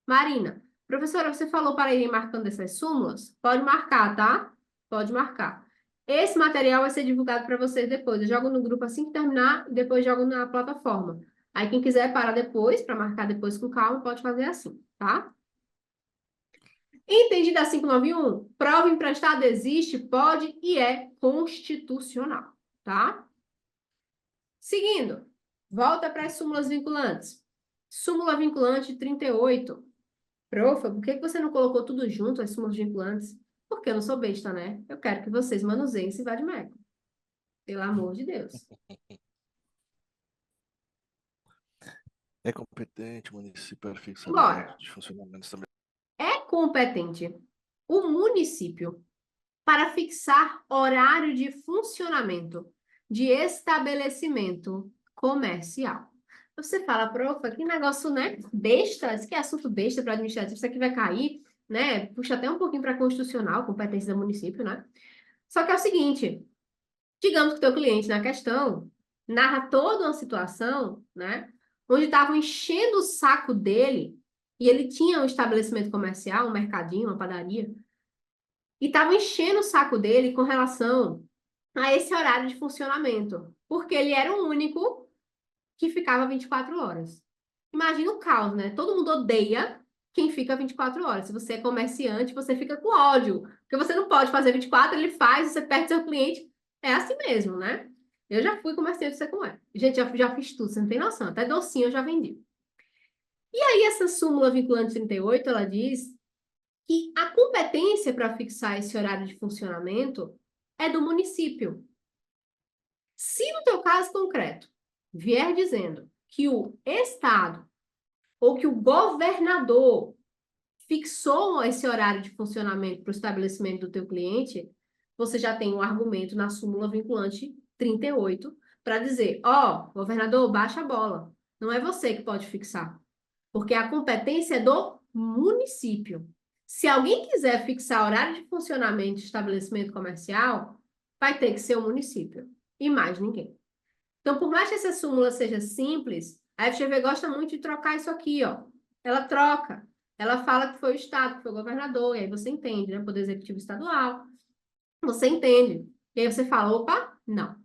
Marina, professora, você falou para irem marcando essas súmulas? Pode marcar, tá? Pode marcar. Esse material vai ser divulgado para vocês depois. Eu jogo no grupo assim que terminar, e depois jogo na plataforma. Aí quem quiser parar depois, para marcar depois com calma, pode fazer assim, tá? Entendida a 591? Prova emprestada existe, pode e é constitucional, tá? Seguindo, volta para as súmulas vinculantes. Súmula vinculante 38. Profa, por que você não colocou tudo junto, as súmulas vinculantes? Porque eu não sou besta, né? Eu quero que vocês manuseiem esse vade-mecum. Pelo amor de Deus. É competente o município para fixar Bora. de funcionamento também. É competente o município para fixar horário de funcionamento de estabelecimento comercial. Você fala, profa, que negócio, né? Besta, isso aqui é assunto besta para administrativo, isso aqui vai cair. né? Puxa até um pouquinho para constitucional, competência do município, né? Só que é o seguinte, digamos que o teu cliente na questão narra toda uma situação, né? Onde estavam enchendo o saco dele e ele tinha um estabelecimento comercial, um mercadinho, uma padaria, e estavam enchendo o saco dele com relação a esse horário de funcionamento, porque ele era o único que ficava 24 horas. Imagina o caos, né? Todo mundo odeia quem fica 24 horas. Se você é comerciante, você fica com ódio, porque você não pode fazer 24, ele faz, você perde seu cliente. É assim mesmo, né? Eu já fui comerciante, sei como é. Gente, já fiz tudo, você não tem noção. Até docinho eu já vendi. E aí, essa súmula vinculante 38, ela diz que a competência para fixar esse horário de funcionamento é do município. Se no teu caso concreto vier dizendo que o Estado ou que o governador fixou esse horário de funcionamento para o estabelecimento do teu cliente, você já tem um argumento na súmula vinculante 38 para dizer, ó, governador, baixa a bola. Não é você que pode fixar, porque a competência é do município. Se alguém quiser fixar horário de funcionamento de estabelecimento comercial, vai ter que ser o município e mais ninguém. Então, por mais que essa súmula seja simples, a FGV gosta muito de trocar isso aqui, ó. Ela troca. Ela fala que foi o Estado, que foi o governador, e aí você entende, né? Poder Executivo Estadual. Você entende. E aí você fala, opa, não.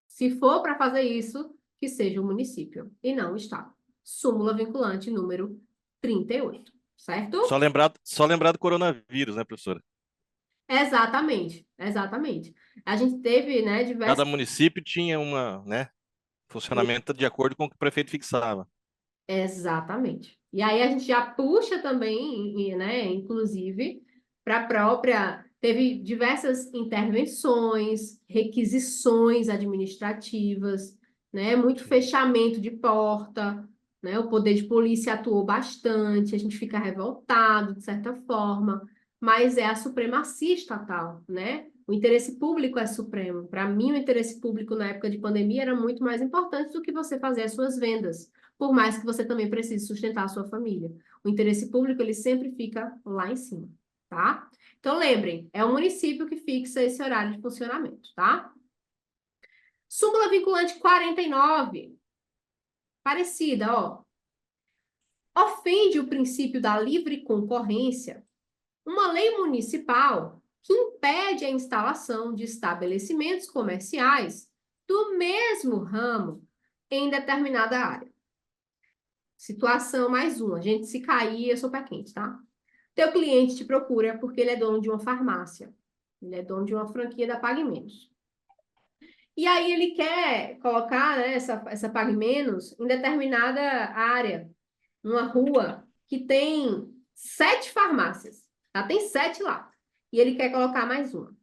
Se for para fazer isso, que seja o município e não o Estado. Súmula vinculante número 38, certo? Só lembrar do coronavírus, né, professora? Exatamente, exatamente. A gente teve, né, Cada diversas... município tinha uma, né, funcionamento de acordo com o que o prefeito fixava. Exatamente. E aí a gente já puxa também, né, inclusive, para a própria. Teve diversas intervenções, requisições administrativas, né, muito Sim. fechamento de porta, né, o poder de polícia atuou bastante, a gente fica revoltado, de certa forma, mas é a supremacia estatal, né? O interesse público é supremo. Para mim, o interesse público na época de pandemia era muito mais importante do que você fazer as suas vendas, por mais que você também precise sustentar a sua família. O interesse público, ele sempre fica lá em cima, tá? Então, lembrem, é o município que fixa esse horário de funcionamento, tá? Súmula vinculante 49, parecida, ó. Ofende o princípio da livre concorrência uma lei municipal que impede a instalação de estabelecimentos comerciais do mesmo ramo em determinada área. Situação mais uma. Gente, se cair, eu sou pé quente, tá? Teu cliente te procura porque ele é dono de uma farmácia. Ele é dono de uma franquia da Pague Menos. E aí ele quer colocar, né, essa Pague Menos em determinada área, numa rua que tem 7 farmácias. Tá? Tem 7 lá. E ele quer colocar mais uma.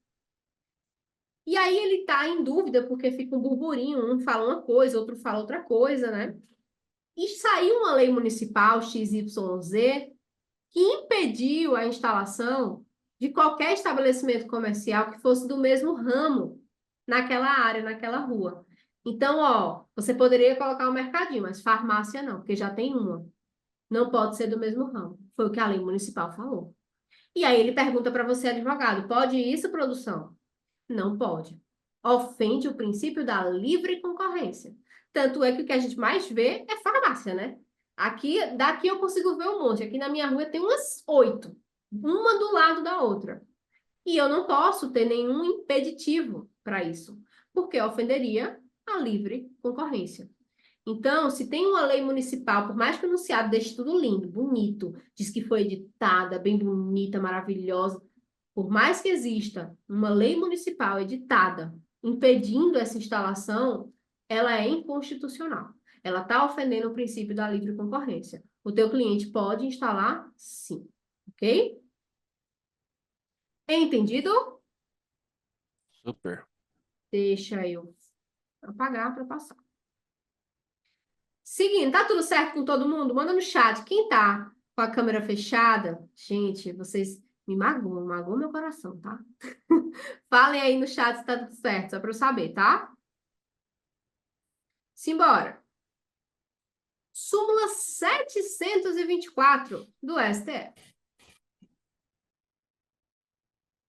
E aí ele tá em dúvida porque fica um burburinho, um fala uma coisa, outro fala outra coisa, né? E saiu uma lei municipal XYZ que impediu a instalação de qualquer estabelecimento comercial que fosse do mesmo ramo naquela área, naquela rua. Então, ó, você poderia colocar um mercadinho, mas farmácia não, porque já tem uma. Não pode ser do mesmo ramo. Foi o que a lei municipal falou. E aí ele pergunta para você, advogado, pode isso, produção? Não pode. Ofende o princípio da livre concorrência. Tanto é que o que a gente mais vê é farmácia, né? Daqui eu consigo ver um monte. Aqui na minha rua tem umas 8, uma do lado da outra. E eu não posso ter nenhum impeditivo para isso, porque ofenderia a livre concorrência. Então, se tem uma lei municipal, por mais que o enunciado deixe tudo lindo, bonito, diz que foi editada, bem bonita, maravilhosa, por mais que exista uma lei municipal editada impedindo essa instalação, ela é inconstitucional. Ela está ofendendo o princípio da livre concorrência. O teu cliente pode instalar, sim. Ok? Entendido? Super. Deixa eu apagar para passar. Seguindo, tá tudo certo com todo mundo? Manda no chat. Quem tá com a câmera fechada? Gente, vocês me magoam meu coração, tá? Falem aí no chat se tá tudo certo, só para eu saber, tá? Simbora. Súmula 724 do STF.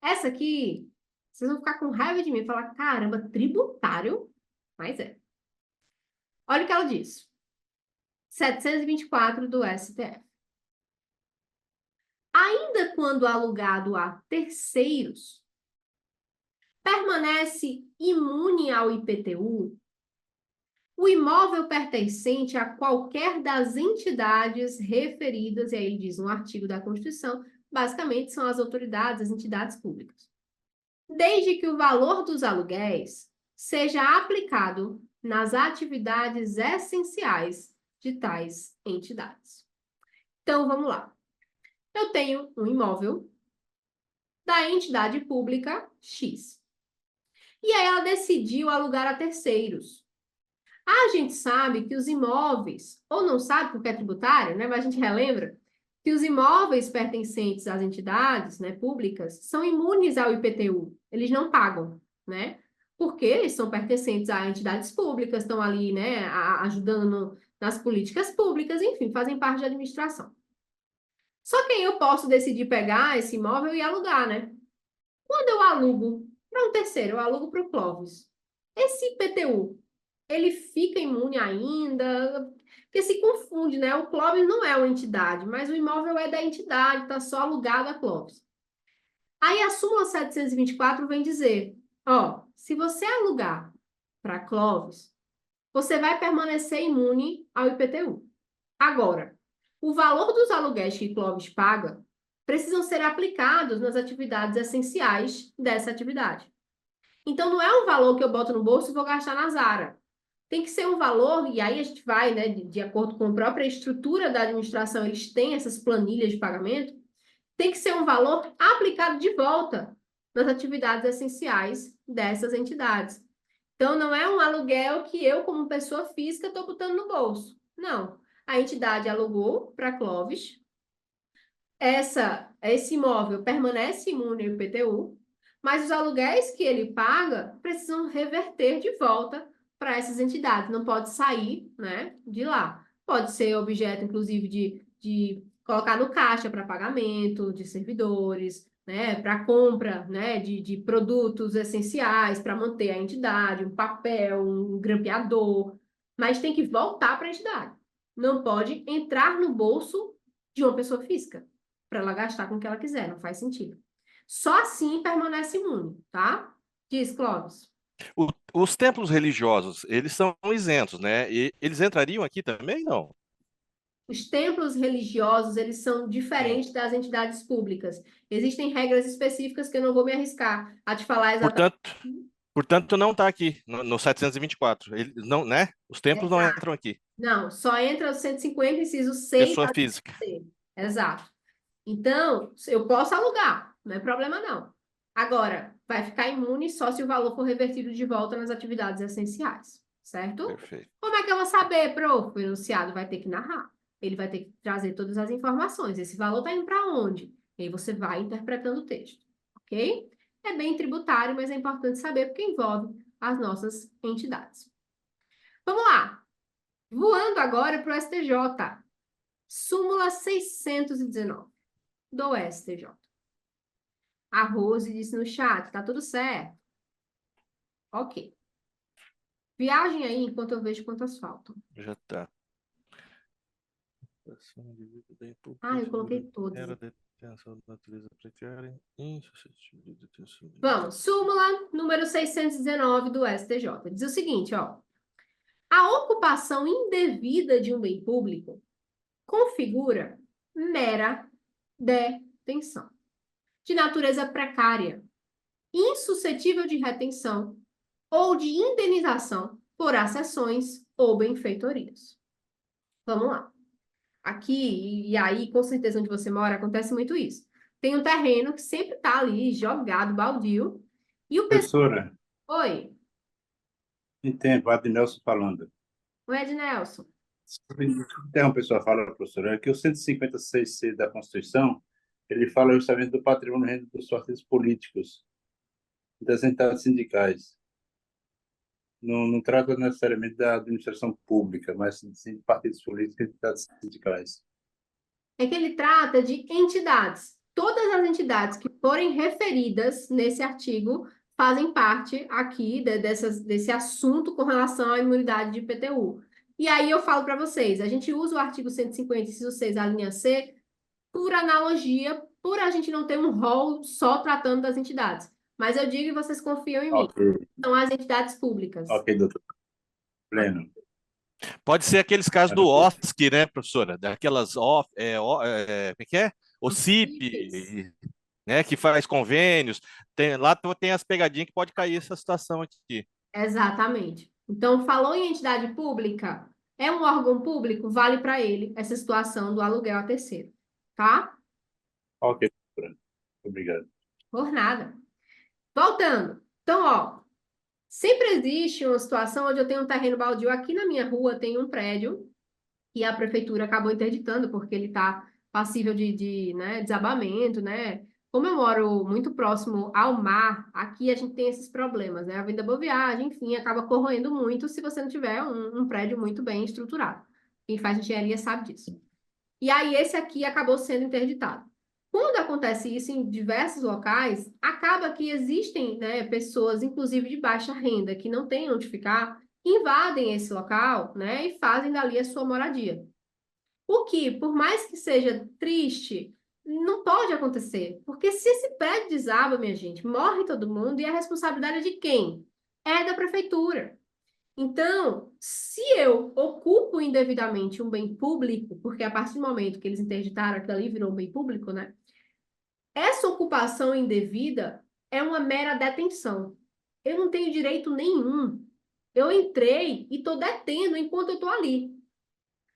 Essa aqui, vocês vão ficar com raiva de mim e falar, caramba, tributário? Mas é. Olha o que ela diz. 724 do STF. Ainda quando alugado a terceiros, permanece imune ao IPTU o imóvel pertencente a qualquer das entidades referidas, e aí diz um artigo da Constituição, basicamente são as autoridades, as entidades públicas. Desde que o valor dos aluguéis seja aplicado nas atividades essenciais de tais entidades. Então, vamos lá. Eu tenho um imóvel da entidade pública X. E aí ela decidiu alugar a terceiros. A gente sabe que os imóveis, ou não sabe porque é tributário, né? Mas a gente relembra que os imóveis pertencentes às entidades, né, públicas são imunes ao IPTU. Eles não pagam, né? Porque eles são pertencentes a entidades públicas, estão ali, né, ajudando nas políticas públicas, enfim, fazem parte da administração. Só que aí eu posso decidir pegar esse imóvel e alugar, né? Quando eu alugo para um terceiro, eu alugo para o Clóvis. Esse IPTU, ele fica imune ainda? Porque se confunde, né? O Clóvis não é uma entidade, mas o imóvel é da entidade, está só alugado a Clóvis. Aí a súmula 724 vem dizer, ó, se você alugar para Clóvis, você vai permanecer imune ao IPTU. Agora, o valor dos aluguéis que Clóvis paga precisam ser aplicados nas atividades essenciais dessa atividade. Então, não é um valor que eu boto no bolso e vou gastar na Zara. Tem que ser um valor, e aí a gente vai, né, de acordo com a própria estrutura da administração, eles têm essas planilhas de pagamento, tem que ser um valor aplicado de volta nas atividades essenciais dessas entidades. Então, não é um aluguel que eu, como pessoa física, estou botando no bolso. Não. A entidade alugou para Clóvis, esse imóvel permanece imune ao IPTU, mas os aluguéis que ele paga precisam reverter de volta para essas entidades, não pode sair, né, de lá. Pode ser objeto, inclusive, de colocar no caixa para pagamento de servidores, né, para compra, né, de produtos essenciais para manter a entidade, um papel, um grampeador, mas tem que voltar para a entidade. Não pode entrar no bolso de uma pessoa física para ela gastar com o que ela quiser, não faz sentido. Só assim permanece imune, tá? Diz, Clóvis. Os templos religiosos, eles são isentos, né? E eles entrariam aqui também, não? Os templos religiosos, eles são diferentes das entidades públicas. Existem regras específicas que eu não vou me arriscar a te falar exatamente. Portanto, não está aqui no 724. Ele, não, né? Os templos não Exato. entram aqui. Não, só entra o 150, inciso 6. Pessoa física. Exato. Então, eu posso alugar, não é problema não. Agora, vai ficar imune só se o valor for revertido de volta nas atividades essenciais, certo? Perfeito. Como é que eu vou saber, prof? O enunciado vai ter que narrar. Ele vai ter que trazer todas as informações. Esse valor está indo para onde? E aí você vai interpretando o texto, ok? É bem tributário, mas é importante saber porque envolve as nossas entidades. Vamos lá. Voando agora para o STJ. Súmula 619 do STJ. A Rose disse no chat, tá tudo certo. Ok. Viagem aí enquanto eu vejo quantas faltam. Já está. Eu coloquei todas. Vamos, súmula número 619 do STJ. Diz o seguinte, ó. A ocupação indevida de um bem público configura mera detenção, de natureza precária, insuscetível de retenção ou de indenização por acessões ou benfeitorias. Vamos lá. Aqui, e aí, com certeza, onde você mora, acontece muito isso. Tem um terreno que sempre está ali, jogado, baldio, e o pessoal... Professora, Oi, em tempo, Adnelson falando. o Ed Nelson. Interromper sua fala, professora, é que o 156C da Constituição, ele fala justamente do patrimônio e renda dos partidos políticos, das entidades sindicais. Não trata necessariamente da administração pública, mas sim de partidos políticos e entidades sindicais. É que ele trata de entidades. Todas as entidades que forem referidas nesse artigo fazem parte aqui desse assunto com relação à imunidade de IPTU. E aí eu falo para vocês, a gente usa o artigo 150, inciso 6, a linha C, por analogia, por a gente não ter um rol só tratando das entidades. Mas eu digo e vocês confiam em mim. Ok, São as entidades públicas. ok, doutor. Pleno. Pode ser aqueles casos do Maravilha. OSC, né, professora? Daquelas, como é que é? O Os CIPs. CIP, né, que faz convênios. Lá tem as pegadinhas que pode cair essa situação aqui. Exatamente. Então, falou em entidade pública, é um órgão público, vale para ele essa situação do aluguel a terceiro, tá? Ok, doutora. Obrigado. Por nada. Voltando. Então, ó, sempre existe uma situação onde eu tenho um terreno baldio. Aqui na minha rua tem um prédio que a prefeitura acabou interditando porque ele está passível né, desabamento, né? Como eu moro muito próximo ao mar, aqui a gente tem esses problemas, né? A Avenida Boa Viagem, enfim, acaba corroendo muito se você não tiver um prédio muito bem estruturado. Quem faz engenharia sabe disso. E aí esse aqui acabou sendo interditado. Quando acontece isso em diversos locais, acaba que existem, né, pessoas, inclusive de baixa renda, que não têm onde ficar, que invadem esse local, né, e fazem dali a sua moradia. O que, por mais que seja triste, não pode acontecer. Porque se esse prédio desaba, minha gente, morre todo mundo e a responsabilidade é de quem? É da prefeitura. Então, se eu ocupo indevidamente um bem público, porque a partir do momento que eles interditaram aquilo ali virou um bem público, né? Essa ocupação indevida é uma mera detenção. Eu não tenho direito nenhum. Eu entrei e estou detendo enquanto eu estou ali.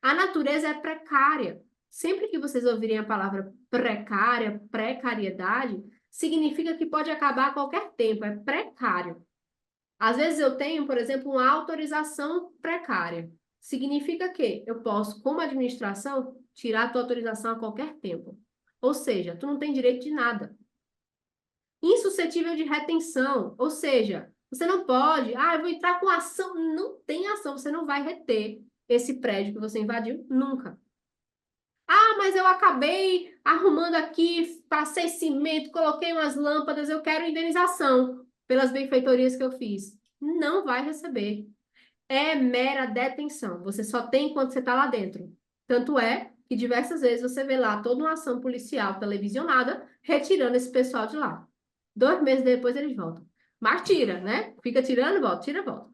A natureza é precária. Sempre que vocês ouvirem a palavra precária, precariedade, significa que pode acabar a qualquer tempo, é precário. Às vezes eu tenho, por exemplo, uma autorização precária. Significa que eu posso, como administração, tirar a tua autorização a qualquer tempo. Ou seja, tu não tem direito de nada. Insuscetível de retenção, ou seja, você não pode, eu vou entrar com ação. Não tem ação, você não vai reter esse prédio que você invadiu nunca. Mas eu acabei arrumando aqui, passei cimento, coloquei umas lâmpadas, eu quero indenização pelas benfeitorias que eu fiz. Não vai receber. É mera detenção. Você só tem enquanto você está lá dentro. Tanto é que diversas vezes você vê lá toda uma ação policial televisionada retirando esse pessoal de lá. 2 meses depois eles voltam. Mas tira, né? Fica tirando, volta, tira, volta.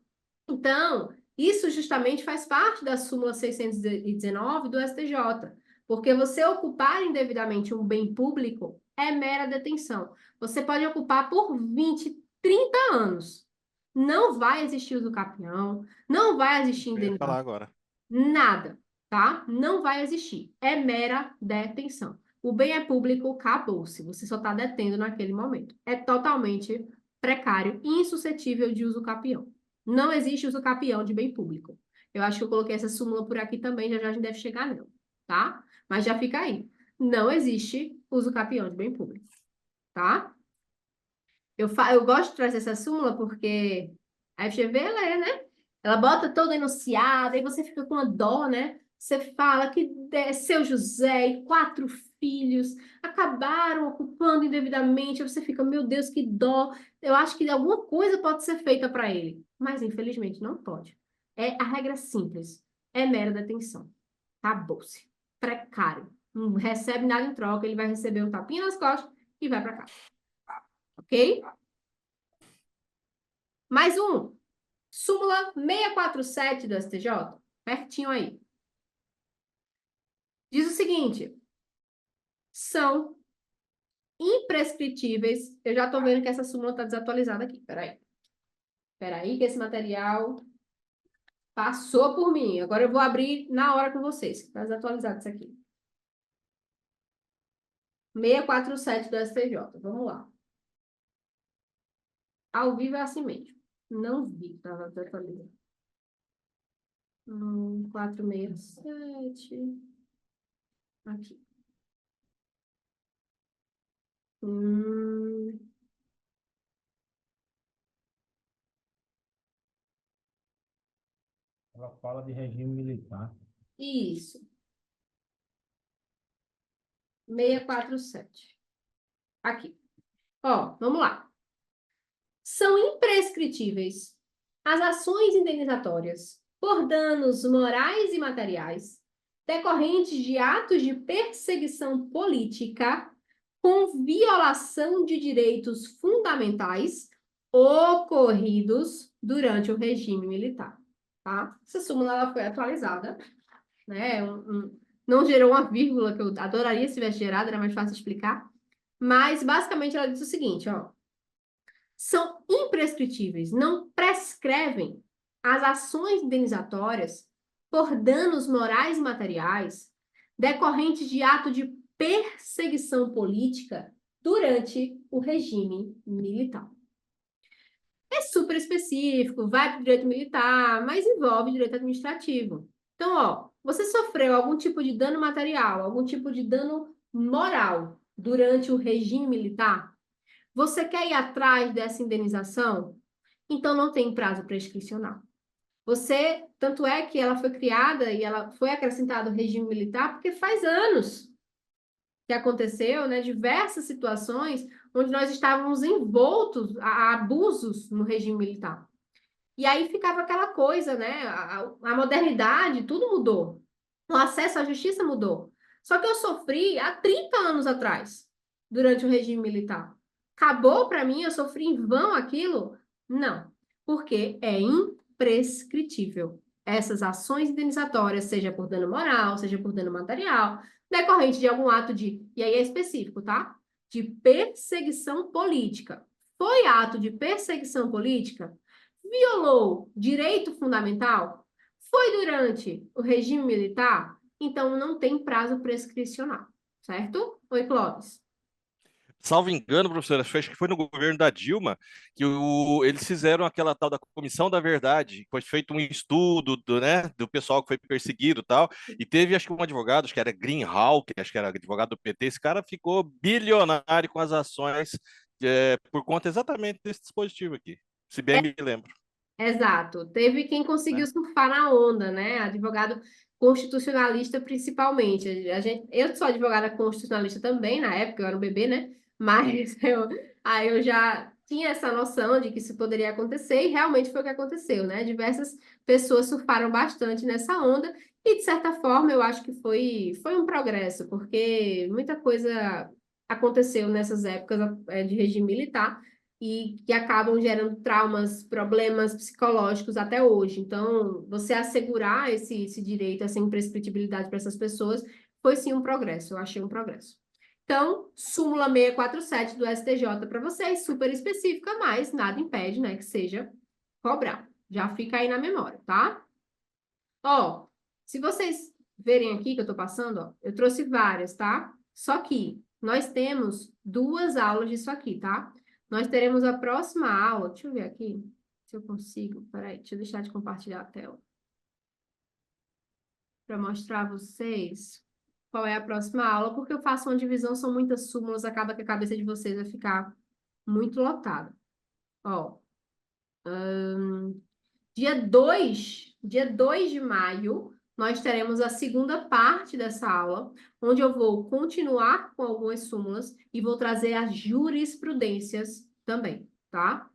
Então, isso justamente faz parte da súmula 619 do STJ. Porque você ocupar indevidamente um bem público é mera detenção. Você pode ocupar por 20, 30 anos. Não vai existir usucapião, não vai existir Eu ia falar indenização, agora. nada, tá? Não vai existir. É mera detenção. O bem é público, acabou-se. Você só está detendo naquele momento. É totalmente precário e insuscetível de usucapião. Não existe usucapião de bem público. Eu acho que eu coloquei essa súmula por aqui também, já já a gente deve chegar nela, tá? Mas já fica aí. Não existe usucapião de bem público, tá? Eu gosto de trazer essa súmula porque a FGV, ela é, né? Ela bota todo enunciado, aí você fica com uma dó, né? Você fala que seu José e 4 filhos acabaram ocupando indevidamente, aí você fica, meu Deus, que dó. Eu acho que alguma coisa pode ser feita para ele, mas infelizmente não pode. A regra é simples, é mera detenção. Acabou-se. Precário. Não recebe nada em troca, ele vai receber um tapinha nas costas e vai para casa. Ok? Mais um. Súmula 647 do STJ. Pertinho aí. Diz o seguinte. São imprescritíveis. Eu já estou vendo que essa súmula está desatualizada aqui. Peraí. Peraí que esse material passou por mim. Agora eu vou abrir na hora com vocês. Está desatualizado isso aqui. 647 do STJ. Vamos lá. Ao vivo é assim mesmo. Não vi, estava desatualizado. 467. Aqui. Ela fala de regime militar. Isso. 647. Aqui. Ó, vamos lá. São imprescritíveis as ações indenizatórias por danos morais e materiais decorrentes de atos de perseguição política com violação de direitos fundamentais ocorridos durante o regime militar, tá? Essa súmula ela foi atualizada, né? Não gerou uma vírgula, que eu adoraria se tivesse gerado, era mais fácil explicar, mas basicamente ela diz o seguinte, ó: são imprescritíveis, não prescrevem as ações indenizatórias por danos morais e materiais decorrentes de ato de perseguição política durante o regime militar. É super específico, vai para o direito militar, mas envolve direito administrativo. Então, ó, você sofreu algum tipo de dano material, algum tipo de dano moral durante o regime militar? Você quer ir atrás dessa indenização? Então não tem prazo prescricional. Tanto é que ela foi criada e ela foi acrescentada ao regime militar porque faz anos que aconteceu, né, diversas situações onde nós estávamos envoltos a abusos no regime militar. E aí ficava aquela coisa, né, a modernidade, tudo mudou. O acesso à justiça mudou. Só que eu sofri há 30 anos atrás, durante o regime militar. Acabou para mim, eu sofri em vão aquilo? Não, porque é imprescritível. Essas ações indenizatórias, seja por dano moral, seja por dano material, decorrente de algum ato de, e aí é específico, tá? De perseguição política. Foi ato de perseguição política? Violou direito fundamental? Foi durante o regime militar? Então não tem prazo prescricional, certo? Oi, Clóvis. Salvo engano, professor, acho que foi no governo da Dilma que eles fizeram aquela tal da Comissão da Verdade, foi feito um estudo do pessoal que foi perseguido e tal, e teve, acho que um advogado, acho que era Greenhalgh, acho que era advogado do PT, esse cara ficou bilionário com as ações por conta exatamente desse dispositivo aqui, se bem me lembro. Exato. Teve quem conseguiu Né? surfar na onda, né? Advogado constitucionalista, principalmente. Eu sou advogada constitucionalista também, na época eu era um bebê, né? Mas aí eu já tinha essa noção de que isso poderia acontecer, e realmente foi o que aconteceu, né? Diversas pessoas surfaram bastante nessa onda, e de certa forma eu acho que foi um progresso, porque muita coisa aconteceu nessas épocas de regime militar e que acabam gerando traumas, problemas psicológicos até hoje. Então, você assegurar esse direito, essa imprescritibilidade para essas pessoas, foi sim um progresso, eu achei um progresso. Então, súmula 647 do STJ para vocês, super específica, mas nada impede, né, que seja cobrado. Já fica aí na memória, tá? Ó, se vocês verem aqui que eu tô passando, ó, eu trouxe várias, tá? Só que nós temos 2 aulas disso aqui, tá? Nós teremos a próxima aula, deixa eu ver aqui, se eu consigo, peraí, deixa eu deixar de compartilhar a tela. Para mostrar a vocês qual é a próxima aula, porque eu faço uma divisão, são muitas súmulas, acaba que a cabeça de vocês vai ficar muito lotada. Ó, dia 2 de maio, nós teremos a segunda parte dessa aula, onde eu vou continuar com algumas súmulas e vou trazer as jurisprudências também, tá?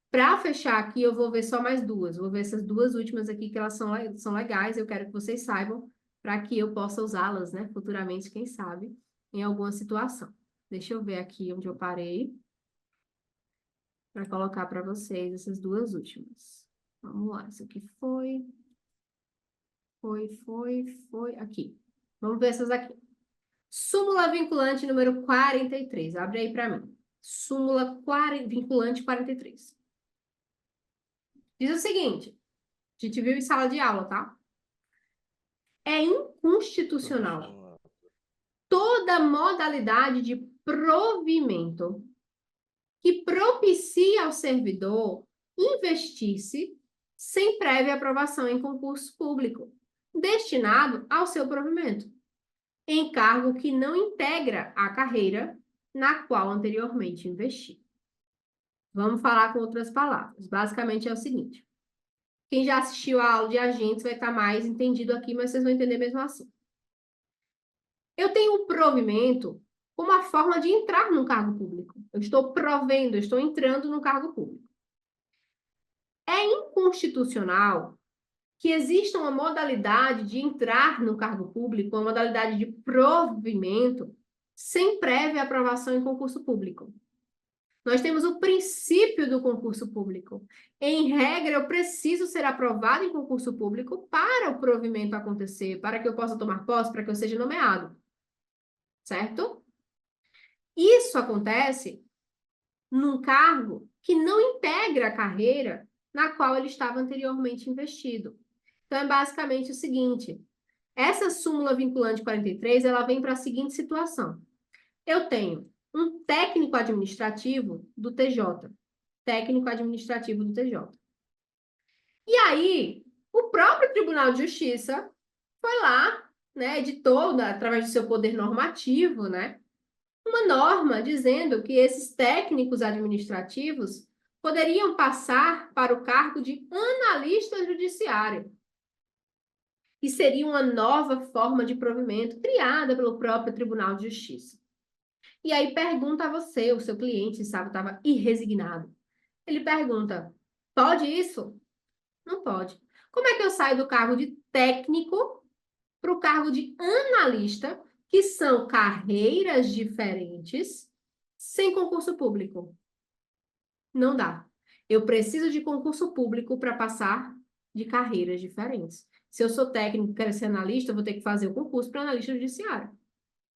Para fechar aqui, eu vou ver só mais 2. Vou ver essas 2 últimas aqui, que elas são legais, eu quero que vocês saibam, para que eu possa usá-las, né, futuramente, quem sabe, em alguma situação. Deixa eu ver aqui onde eu parei, para colocar para vocês essas 2 últimas. Vamos lá, isso aqui foi, aqui. Vamos ver essas aqui. Súmula vinculante número 43, abre aí para mim. Súmula vinculante 43. Diz o seguinte, a gente viu em sala de aula, tá? É inconstitucional toda modalidade de provimento que propicie ao servidor investir-se sem prévia aprovação em concurso público, destinado ao seu provimento, em cargo que não integra a carreira na qual anteriormente investiu. Vamos falar com outras palavras. Basicamente é o seguinte. Quem já assistiu a aula de agentes vai estar mais entendido aqui, mas vocês vão entender mesmo assim. Eu tenho um provimento como a forma de entrar num cargo público. Eu estou provendo, eu estou entrando no cargo público. É inconstitucional que exista uma modalidade de entrar no cargo público, uma modalidade de provimento, sem prévia aprovação em concurso público. Nós temos o princípio do concurso público. Em regra, eu preciso ser aprovado em concurso público para o provimento acontecer, para que eu possa tomar posse, para que eu seja nomeado. Certo? Isso acontece num cargo que não integra a carreira na qual ele estava anteriormente investido. Então, é basicamente o seguinte: essa súmula vinculante 43, ela vem para a seguinte situação. Eu tenho um técnico administrativo do TJ. Técnico administrativo do TJ. E aí, o próprio Tribunal de Justiça foi lá, né, editou, através do seu poder normativo, né, uma norma dizendo que esses técnicos administrativos poderiam passar para o cargo de analista judiciário. E seria uma nova forma de provimento criada pelo próprio Tribunal de Justiça. E aí pergunta a você, o seu cliente, sabe, estava irresignado. Ele pergunta, pode isso? Não pode. Como é que eu saio do cargo de técnico para o cargo de analista, que são carreiras diferentes, sem concurso público? Não dá. Eu preciso de concurso público para passar de carreiras diferentes. Se eu sou técnico e quero ser analista, eu vou ter que fazer o concurso para analista judiciário.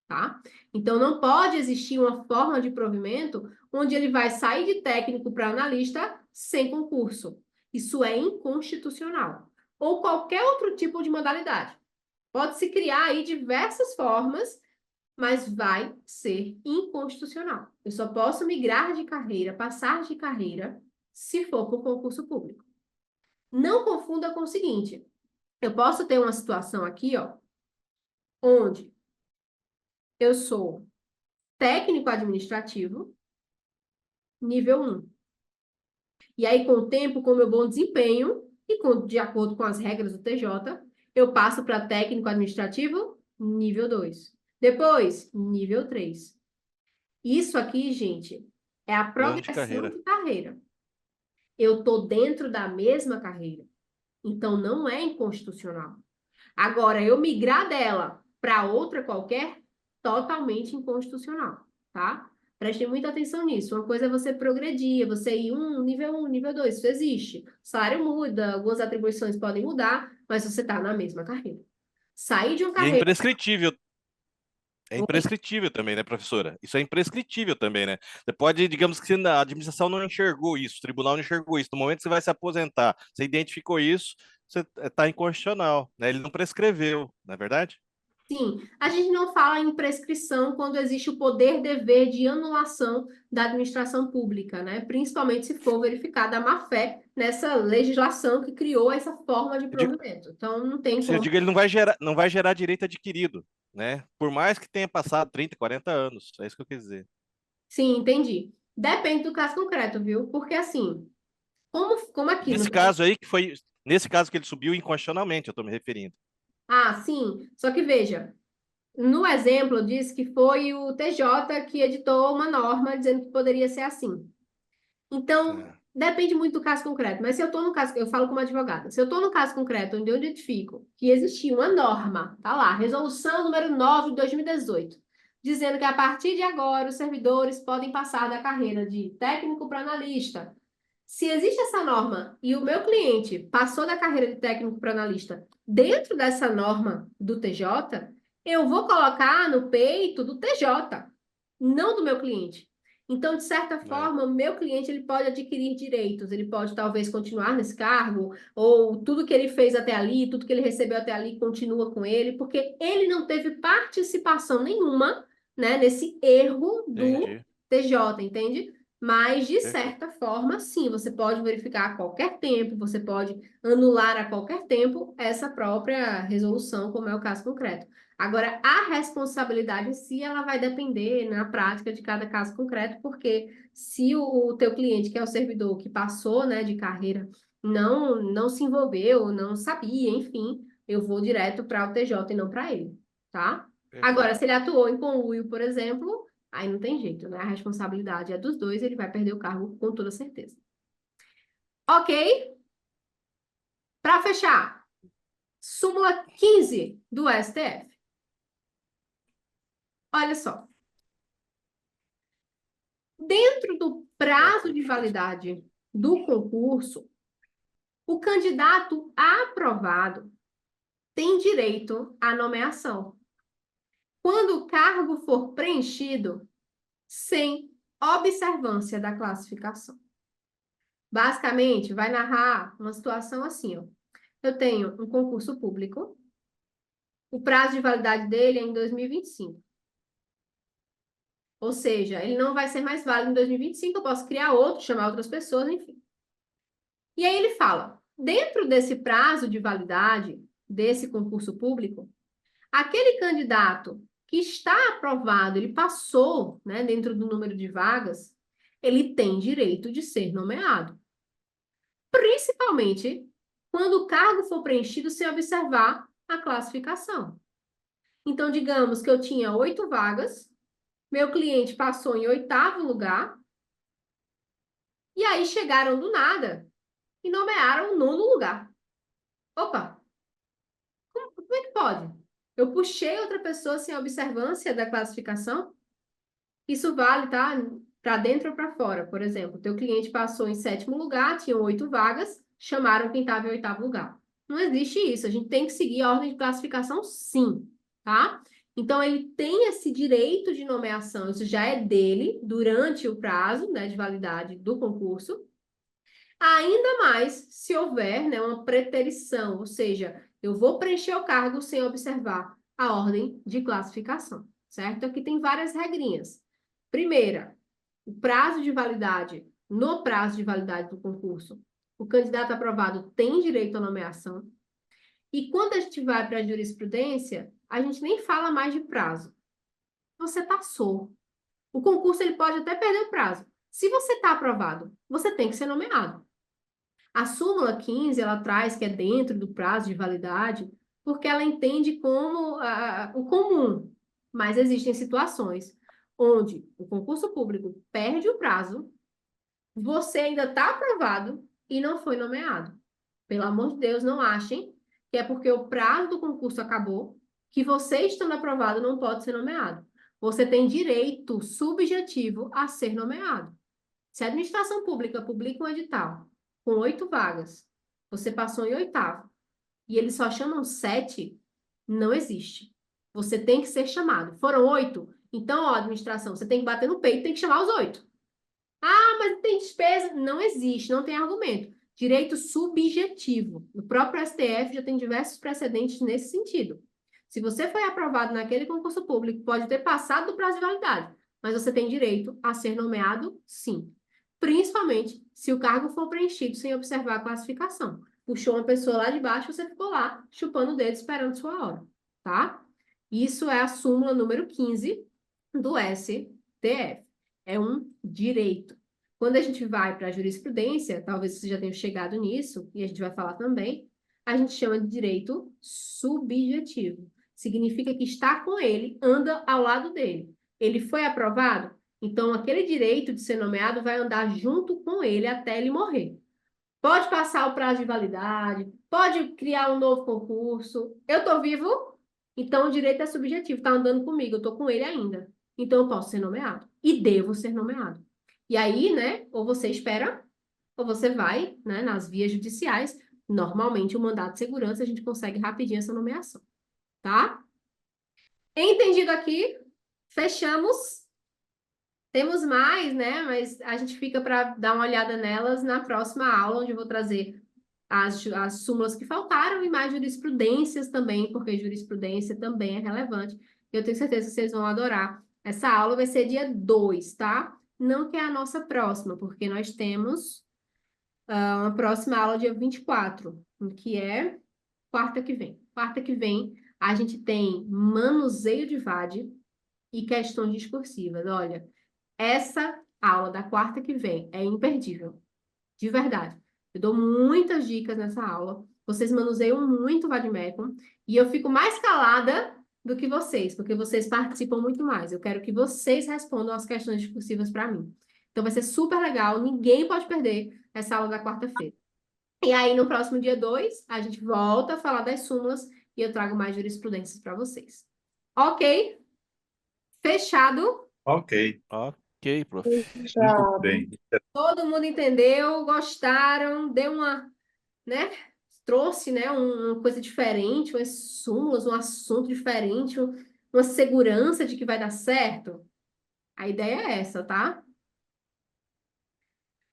Tá? Então, não pode existir uma forma de provimento onde ele vai sair de técnico para analista sem concurso. Isso é inconstitucional. Ou qualquer outro tipo de modalidade. Pode-se criar aí diversas formas, mas vai ser inconstitucional. Eu só posso migrar de carreira, passar de carreira, se for por concurso público. Não confunda com o seguinte: eu posso ter uma situação aqui, ó, onde eu sou técnico administrativo, nível 1. E aí, com o tempo, com o meu bom desempenho, e de acordo com as regras do TJ, eu passo para técnico administrativo, nível 2. Depois, nível 3. Isso aqui, gente, é a Plano de progressão carreira. de carreira. Eu estou dentro da mesma carreira. Então, não é inconstitucional. Agora, eu migrar dela para outra qualquer, totalmente inconstitucional, tá? Prestem muita atenção nisso. Uma coisa é você progredir, é você ir nível 1, nível 2, isso existe. O salário muda, algumas atribuições podem mudar, mas você está na mesma carreira. Sair de uma E é carreira... imprescritível. É imprescritível também, né, professora? Isso é imprescritível também, né? Você pode, digamos que a administração não enxergou isso, o tribunal não enxergou isso. No momento que você vai se aposentar, você identificou isso, você está inconstitucional, né? Ele não prescreveu, não é verdade? Sim, a gente não fala em prescrição quando existe o poder-dever de anulação da administração pública, né? Principalmente se for verificada a má-fé nessa legislação que criou essa forma de provimento. Então, não tem Se eu como. digo, ele não vai gerar direito adquirido, né? Por mais que tenha passado 30, 40 anos. É isso que eu quis dizer. Sim, entendi. Depende do caso concreto, viu? Porque assim, como aqui no... Nesse caso aí, nesse caso que ele subiu inconstitucionalmente, eu estou me referindo. Ah, sim. Só que veja, no exemplo diz que foi o TJ que editou uma norma dizendo que poderia ser assim. Então, É. depende muito do caso concreto. Mas se eu estou no caso, eu falo como advogada, se eu estou no caso concreto onde eu identifico que existia uma norma, tá lá, resolução número 9 de 2018, dizendo que a partir de agora os servidores podem passar da carreira de técnico para analista. Se existe essa norma e o meu cliente passou da carreira de técnico para analista dentro dessa norma do TJ, eu vou colocar no peito do TJ, não do meu cliente. Então, de certa forma, o meu cliente ele pode adquirir direitos, ele pode talvez continuar nesse cargo, ou tudo que ele fez até ali, tudo que ele recebeu até ali continua com ele, porque ele não teve participação nenhuma, né, nesse erro do Entendi. TJ, entende? Mas, de Perfeito. certa forma, sim, você pode verificar a qualquer tempo, você pode anular a qualquer tempo essa própria resolução, como é o caso concreto. Agora, a responsabilidade em si, ela vai depender na prática de cada caso concreto, porque se o teu cliente, que é o servidor que passou, né, de carreira, não se envolveu, não sabia, enfim, eu vou direto para o TJ e não para ele, tá? Perfeito. Agora, se ele atuou em conluio, por exemplo, Aí não tem jeito, né? A responsabilidade é dos dois, ele vai perder o cargo com toda certeza. Ok? Para fechar, súmula 15 do STF. Olha só. Dentro do prazo de validade do concurso, o candidato aprovado tem direito à nomeação, quando o cargo for preenchido sem observância da classificação. Basicamente, vai narrar uma situação assim, ó. Eu tenho um concurso público, o prazo de validade dele é em 2025. Ou seja, ele não vai ser mais válido em 2025, eu posso criar outro, chamar outras pessoas, enfim. E aí ele fala, dentro desse prazo de validade desse concurso público, aquele candidato que está aprovado, ele passou, né, dentro do número de vagas, ele tem direito de ser nomeado. Principalmente quando o cargo for preenchido sem observar a classificação. Então, digamos que eu tinha 8 vagas, meu cliente passou em 8º lugar, e aí chegaram do nada e nomearam o 9º lugar. Opa! Como é que pode? Eu puxei outra pessoa sem observância da classificação? Isso vale, tá? Para dentro ou para fora. Por exemplo, teu cliente passou em 7º lugar, tinha 8 vagas, chamaram quem estava em 8º lugar. Não existe isso. A gente tem que seguir a ordem de classificação, sim, tá? Então, ele tem esse direito de nomeação, isso já é dele durante o prazo, né, de validade do concurso. Ainda mais se houver, né, uma preterição, ou seja, eu vou preencher o cargo sem observar a ordem de classificação, certo? Aqui tem várias regrinhas. Primeira, o prazo de validade, no prazo de validade do concurso, o candidato aprovado tem direito à nomeação. E quando a gente vai para a jurisprudência, a gente nem fala mais de prazo. Você passou. O concurso ele pode até perder o prazo. Se você está aprovado, você tem que ser nomeado. A súmula 15, ela traz que é dentro do prazo de validade, porque ela entende como o comum. Mas existem situações onde o concurso público perde o prazo, você ainda está aprovado e não foi nomeado. Pelo amor de Deus, não achem que é porque o prazo do concurso acabou, que você estando aprovado não pode ser nomeado. Você tem direito subjetivo a ser nomeado. Se a administração pública publica um edital com 8 vagas, você passou em 8º, e eles só chamam 7, não existe. Você tem que ser chamado. Foram 8? Então, ó, administração, você tem que bater no peito, tem que chamar os 8. Ah, mas tem despesa? Não existe, não tem argumento. Direito subjetivo. O próprio STF já tem diversos precedentes nesse sentido. Se você foi aprovado naquele concurso público, pode ter passado do prazo de validade, mas você tem direito a ser nomeado, sim. Principalmente se o cargo for preenchido sem observar a classificação. Puxou uma pessoa lá de baixo, você ficou lá, chupando o dedo, esperando sua hora, tá? Isso é a súmula número 15 do STF. É um direito. Quando a gente vai para a jurisprudência, talvez você já tenha chegado nisso, e a gente vai falar também, a gente chama de direito subjetivo. Significa que está com ele, anda ao lado dele. Ele foi aprovado? Então, aquele direito de ser nomeado vai andar junto com ele até ele morrer. Pode passar o prazo de validade, pode criar um novo concurso. Eu estou vivo, então o direito é subjetivo, está andando comigo, eu estou com ele ainda. Então, eu posso ser nomeado e devo ser nomeado. E aí, né, ou você espera, ou você vai, né, nas vias judiciais. Normalmente, o mandato de segurança, a gente consegue rapidinho essa nomeação, tá? Entendido aqui? Fechamos. Temos mais, né? Mas a gente fica para dar uma olhada nelas na próxima aula, onde eu vou trazer as súmulas que faltaram e mais jurisprudências também, porque jurisprudência também é relevante. Eu tenho certeza que vocês vão adorar. Essa aula vai ser dia 2, tá? Não que é a nossa próxima, porque nós temos uma próxima aula dia 24, que é quarta que vem. Quarta que vem, a gente tem manuseio de VAD e questões discursivas. Olha, essa aula da quarta que vem é imperdível, de verdade. Eu dou muitas dicas nessa aula. Vocês manuseiam muito o Vademecum e eu fico mais calada do que vocês, porque vocês participam muito mais. Eu quero que vocês respondam as questões discursivas para mim. Então vai ser super legal, ninguém pode perder essa aula da quarta-feira. E aí, no próximo dia 2, a gente volta a falar das súmulas e eu trago mais jurisprudências para vocês. Ok? Fechado? Ok, Ok, prof. muito bem. Todo mundo entendeu? Gostaram? Deu uma, né? Trouxe, né, uma coisa diferente, umas súmulas, um assunto diferente, uma segurança de que vai dar certo? A ideia é essa, tá?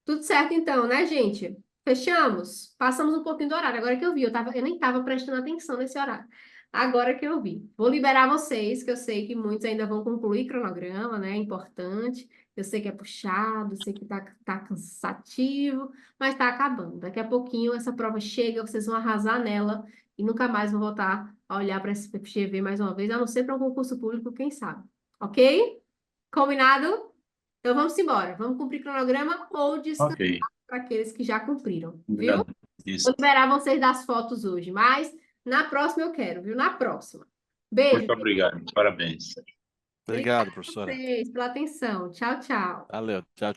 Tudo certo então, né, gente? Fechamos? Passamos um pouquinho do horário. Agora que eu vi, eu nem estava prestando atenção nesse horário. Agora que eu vi. Vou liberar vocês, que eu sei que muitos ainda vão concluir cronograma, né? É importante. Eu sei que é puxado, eu sei que tá cansativo, mas tá acabando. Daqui a pouquinho essa prova chega, vocês vão arrasar nela e nunca mais vão voltar a olhar para esse PFGV mais uma vez, a não ser para um concurso público, quem sabe. Ok? Combinado? Então vamos embora. Vamos cumprir cronograma ou descansar Ok, para aqueles que já cumpriram, viu? obrigado. Vou liberar vocês das fotos hoje, mas na próxima eu quero, viu? Na próxima. Beijo. Muito obrigado, parabéns. Obrigado, Obrigada a professora. vocês pela atenção. Tchau, tchau. Valeu. Tchau,